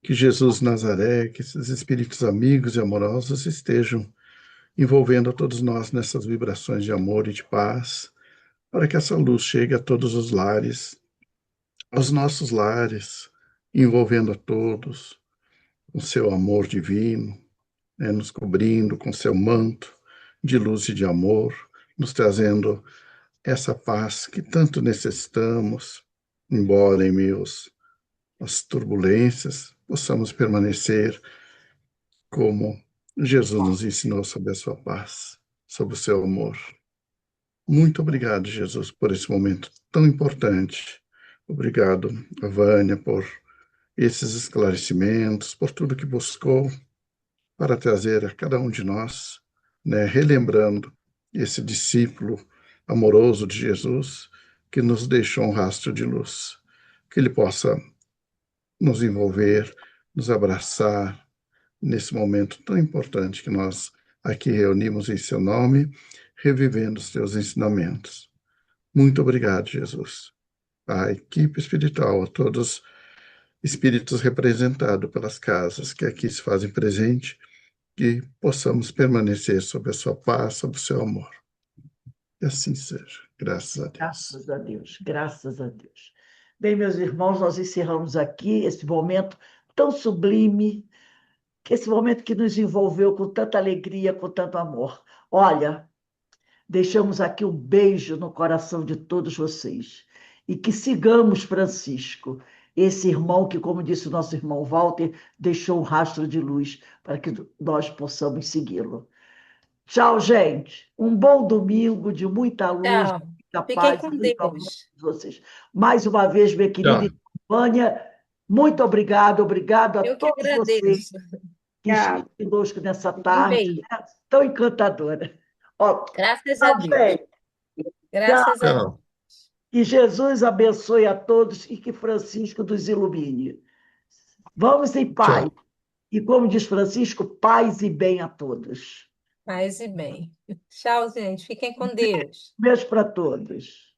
Que Jesus Nazaré, que esses espíritos amigos e amorosos estejam envolvendo a todos nós nessas vibrações de amor e de paz, para que essa luz chegue a todos os lares, aos nossos lares, envolvendo a todos com seu amor divino, né, nos cobrindo com seu manto de luz e de amor, nos trazendo essa paz que tanto necessitamos, embora em meio às turbulências, possamos permanecer como Jesus nos ensinou sobre a sua paz, sobre o seu amor. Muito obrigado, Jesus, por esse momento tão importante. Obrigado, Vânia, por esses esclarecimentos, por tudo que buscou para trazer a cada um de nós, né, relembrando esse discípulo amoroso de Jesus que nos deixou um rastro de luz. Que ele possa nos envolver, nos abraçar nesse momento tão importante que nós aqui reunimos em seu nome, revivendo os teus ensinamentos. Muito obrigado, Jesus. À equipe espiritual, a todos os espíritos representados pelas casas que aqui se fazem presente, que possamos permanecer sob a sua paz, sob o seu amor. E assim seja. Graças a Deus. Graças a Deus, graças a Deus. Bem, meus irmãos, nós encerramos aqui esse momento tão sublime, que esse momento que nos envolveu com tanta alegria, com tanto amor. Olha, deixamos aqui um beijo no coração de todos vocês. E que sigamos Francisco, esse irmão que, como disse o nosso irmão Walter, deixou um rastro de luz para que nós possamos segui-lo. Tchau, gente. Um bom domingo de muita luz, Tchau. muita Fiquem paz, com muito amor Deus. de vocês. Mais uma vez, minha querida Tchau. Vânia, muito obrigado, obrigado a Eu que todos vocês agradeço. que estão conosco nessa Um tarde, beijo. né, tão encantadora. Ó, Graças a tchau, Deus. gente. Tchau. Graças a Deus. Tchau. Que Jesus abençoe a todos e que Francisco nos ilumine. Vamos em paz. Tchau. E como diz Francisco, paz e bem a todos. Paz e bem. Tchau, gente. Fiquem com Deus. Beijo para todos.